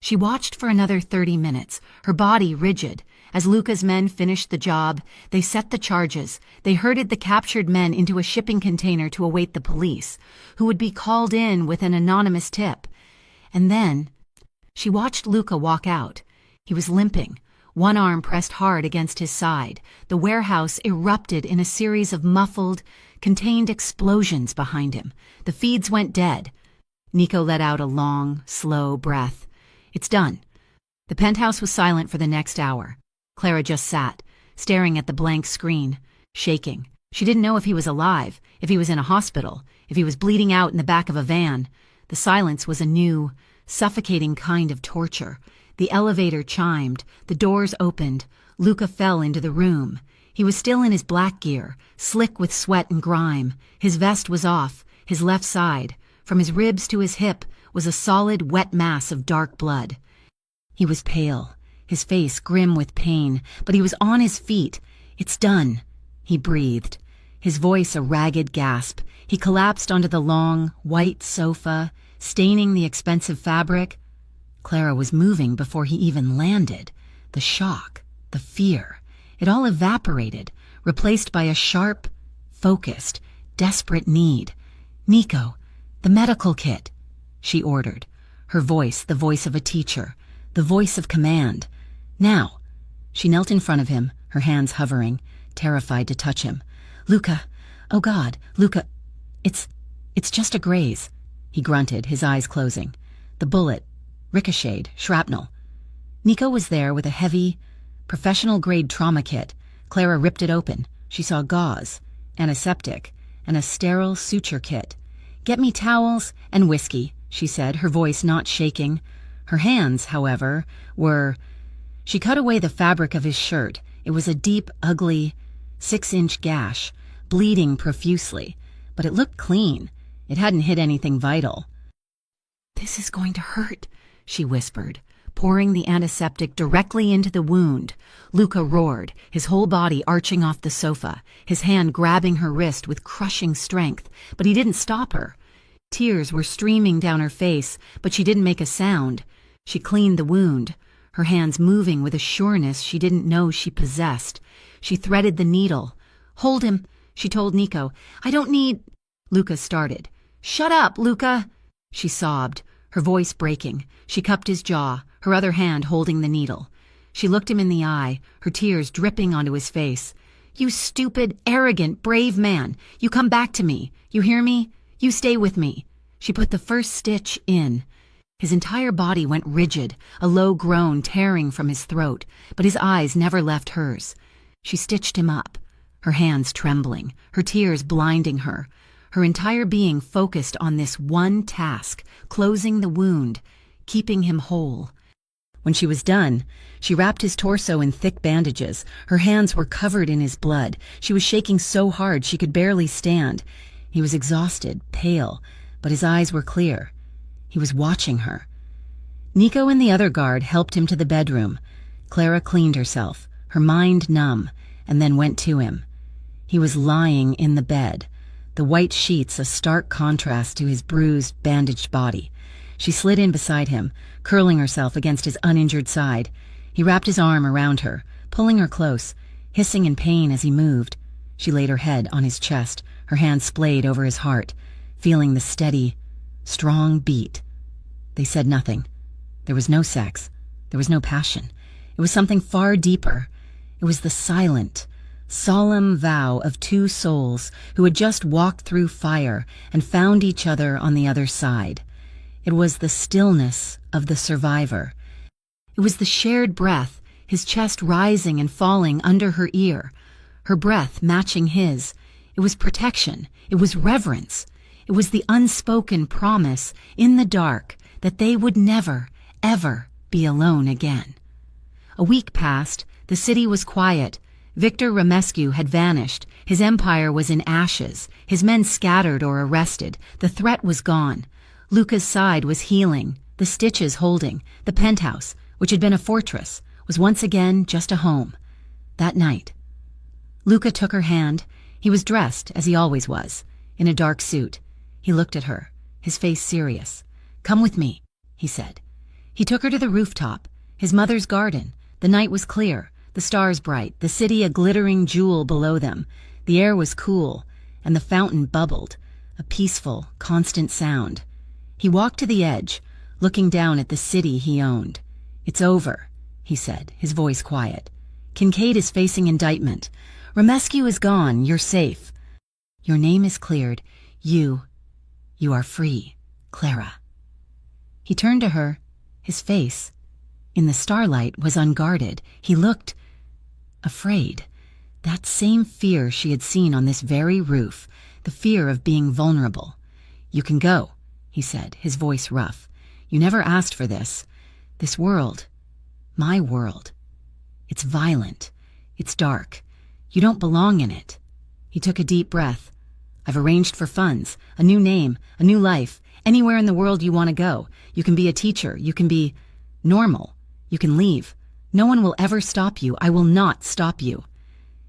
She watched for another 30 minutes, her body rigid. As Luca's men finished the job, they set the charges. They herded the captured men into a shipping container to await the police, who would be called in with an anonymous tip. And then she watched Luca walk out. He was limping, one arm pressed hard against his side. The warehouse erupted in a series of muffled, contained explosions behind him. The feeds went dead. Nico let out a long, slow breath. "It's done." The penthouse was silent for the next hour. Clara just sat, staring at the blank screen, shaking. She didn't know if he was alive, if he was in a hospital, if he was bleeding out in the back of a van. The silence was a new, suffocating kind of torture. The elevator chimed, the doors opened. Luca fell into the room. He was still in his black gear, slick with sweat and grime. His vest was off, his left side. From his ribs to his hip was a solid, wet mass of dark blood. He was pale, his face grim with pain, but he was on his feet. "It's done," he breathed, his voice a ragged gasp. He collapsed onto the long, white sofa, staining the expensive fabric. Clara was moving before he even landed. The shock, the fear, it all evaporated, replaced by a sharp, focused, desperate need. "Nico, the medical kit," she ordered, her voice the voice of a teacher, the voice of command. "Now." She knelt in front of him, her hands hovering, terrified to touch him. "Luca, oh God, Luca, it's just a graze," he grunted, his eyes closing. The bullet, ricocheted, shrapnel. Nico was there with a heavy, professional-grade trauma kit. Clara ripped it open. She saw gauze, antiseptic, and a sterile suture kit. "Get me towels and whiskey," she said, her voice not shaking. Her hands, however, were... She cut away the fabric of his shirt. It was a deep, ugly, 6-inch gash, bleeding profusely, but it looked clean. It hadn't hit anything vital. "This is going to hurt," she whispered, pouring the antiseptic directly into the wound. Luca roared, his whole body arching off the sofa, his hand grabbing her wrist with crushing strength, but he didn't stop her. Tears were streaming down her face, but she didn't make a sound. She cleaned the wound, her hands moving with a sureness she didn't know she possessed. She threaded the needle. "Hold him," she told Nico. "I don't need—" Luca started. "Shut up, Luca!" She sobbed, her voice breaking. She cupped his jaw, her other hand holding the needle. She looked him in the eye, her tears dripping onto his face. "You stupid, arrogant, brave man. You come back to me. You hear me? You stay with me." She put the first stitch in. His entire body went rigid, a low groan tearing from his throat, but his eyes never left hers. She stitched him up, her hands trembling, her tears blinding her, her entire being focused on this one task, closing the wound, keeping him whole. When she was done, she wrapped his torso in thick bandages. Her hands were covered in his blood. She was shaking so hard she could barely stand. He was exhausted, pale, but his eyes were clear. He was watching her. Nico and the other guard helped him to the bedroom. Clara cleaned herself, her mind numb, and then went to him. He was lying in the bed, the white sheets a stark contrast to his bruised, bandaged body. She slid in beside him, curling herself against his uninjured side. He wrapped his arm around her, pulling her close, hissing in pain as he moved. She laid her head on his chest, her hand splayed over his heart, feeling the steady, strong beat. They said nothing. There was no sex. There was no passion. It was something far deeper. It was the silent, solemn vow of two souls who had just walked through fire and found each other on the other side. It was the stillness of the survivor. It was the shared breath, his chest rising and falling under her ear, her breath matching his. It was protection. It was reverence. It was the unspoken promise in the dark that they would never, ever be alone again. A week passed. The city was quiet. Victor Romescu had vanished. His empire was in ashes. His men scattered or arrested. The threat was gone. Luca's side was healing, the stitches holding. The penthouse, which had been a fortress, was once again just a home. That night, Luca took her hand. He was dressed, as he always was, in a dark suit. He looked at her, his face serious. "Come with me," he said. He took her to the rooftop, his mother's garden. The night was clear, the stars bright, the city a glittering jewel below them. The air was cool, and the fountain bubbled, a peaceful, constant sound. He walked to the edge, looking down at the city he owned. "It's over," he said, his voice quiet. "Kincaid is facing indictment. Romescu is gone. You're safe. Your name is cleared. You are free, Clara." He turned to her. His face, in the starlight, was unguarded. He looked afraid. That same fear she had seen on this very roof, the fear of being vulnerable. "You can go," he said, his voice rough. "You never asked for this. This world, my world, it's violent. It's dark. You don't belong in it." He took a deep breath. "I've arranged for funds, a new name, a new life. Anywhere in the world you want to go. You can be a teacher. You can be normal. You can leave. No one will ever stop you. I will not stop you."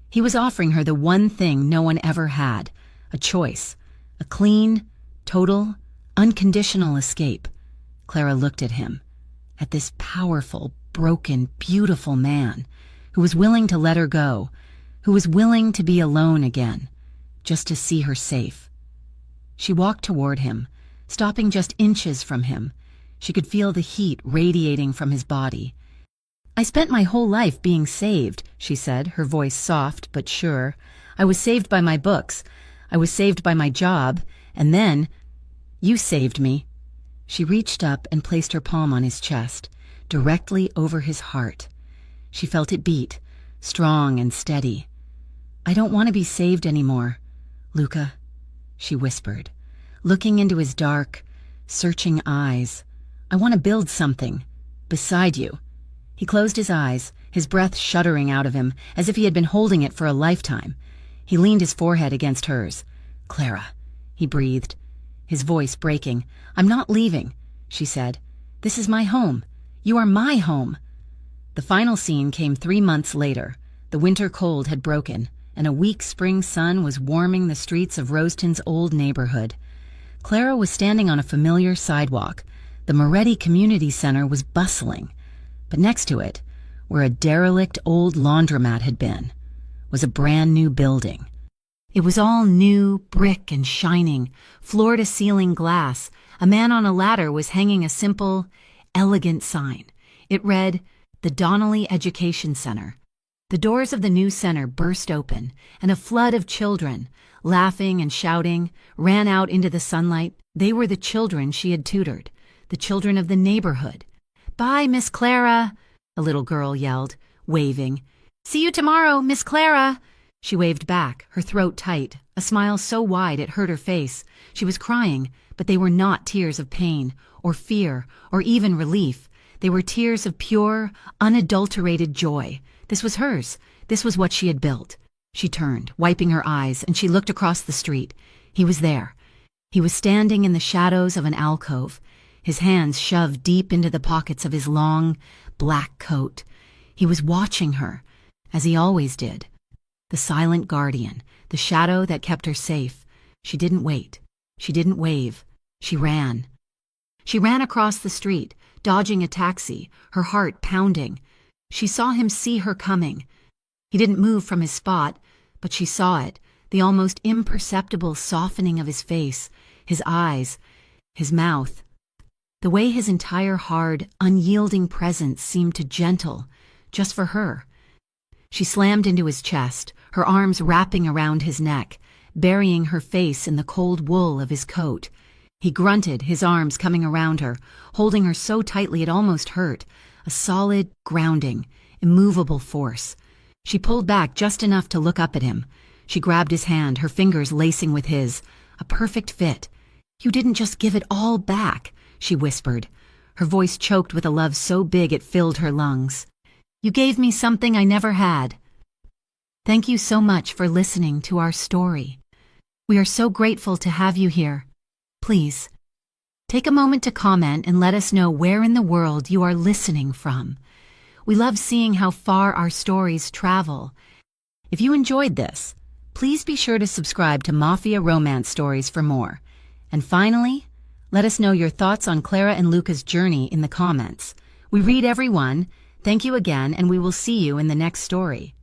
He was offering her the one thing no one ever had, a choice, a clean, total, unconditional escape. Clara looked at him, at this powerful, broken, beautiful man who was willing to let her go, who was willing to be alone again, just to see her safe. She walked toward him, stopping just inches from him. She could feel the heat radiating from his body. "I spent my whole life being saved," she said, her voice soft but sure. "I was saved by my books. I was saved by my job. And then you saved me." She reached up and placed her palm on his chest, directly over his heart. She felt it beat, strong and steady. "I don't want to be saved anymore, Luca," she whispered, looking into his dark, searching eyes. "I want to build something beside you." He closed his eyes, his breath shuddering out of him, as if he had been holding it for a lifetime. He leaned his forehead against hers. "Clara," he breathed, his voice breaking. "I'm not leaving," she said. "This is my home. You are my home." The final scene came 3 months later. The winter cold had broken, and a weak spring sun was warming the streets of Roseton's old neighborhood. Clara was standing on a familiar sidewalk. The Moretti Community Center was bustling, but next to it, where a derelict old laundromat had been, was a brand new building. It was all new, brick and shining, floor-to-ceiling glass. A man on a ladder was hanging a simple, elegant sign. It read, "The Donnelly Education Center." The doors of the new center burst open, and a flood of children, laughing and shouting, ran out into the sunlight. They were the children she had tutored, the children of the neighborhood. "Bye, Miss Clara," a little girl yelled, waving. "See you tomorrow, Miss Clara." She waved back, her throat tight, a smile so wide it hurt her face. She was crying, but they were not tears of pain, or fear, or even relief. They were tears of pure, unadulterated joy. This was hers. This was what she had built. She turned, wiping her eyes, and she looked across the street. He was there. He was standing in the shadows of an alcove, his hands shoved deep into the pockets of his long, black coat. He was watching her, as he always did. The silent guardian, the shadow that kept her safe. She didn't wait. She didn't wave. She ran. She ran across the street, dodging a taxi, her heart pounding. She saw him see her coming. He didn't move from his spot, but she saw it, the almost imperceptible softening of his face, his eyes, his mouth. The way his entire hard, unyielding presence seemed to gentle, just for her. She slammed into his chest, her arms wrapping around his neck, burying her face in the cold wool of his coat. He grunted, his arms coming around her, holding her so tightly it almost hurt, a solid, grounding, immovable force. She pulled back just enough to look up at him. She grabbed his hand, her fingers lacing with his. A perfect fit. "You didn't just give it all back," she whispered. Her voice choked with a love so big it filled her lungs. "You gave me something I never had." Thank you so much for listening to our story. We are so grateful to have you here. Please, take a moment to comment and let us know where in the world you are listening from. We love seeing how far our stories travel. If you enjoyed this, please be sure to subscribe to Mafia Romance Stories for more. And finally, let us know your thoughts on Clara and Luca's journey in the comments. We read every one. Thank you again, and we will see you in the next story.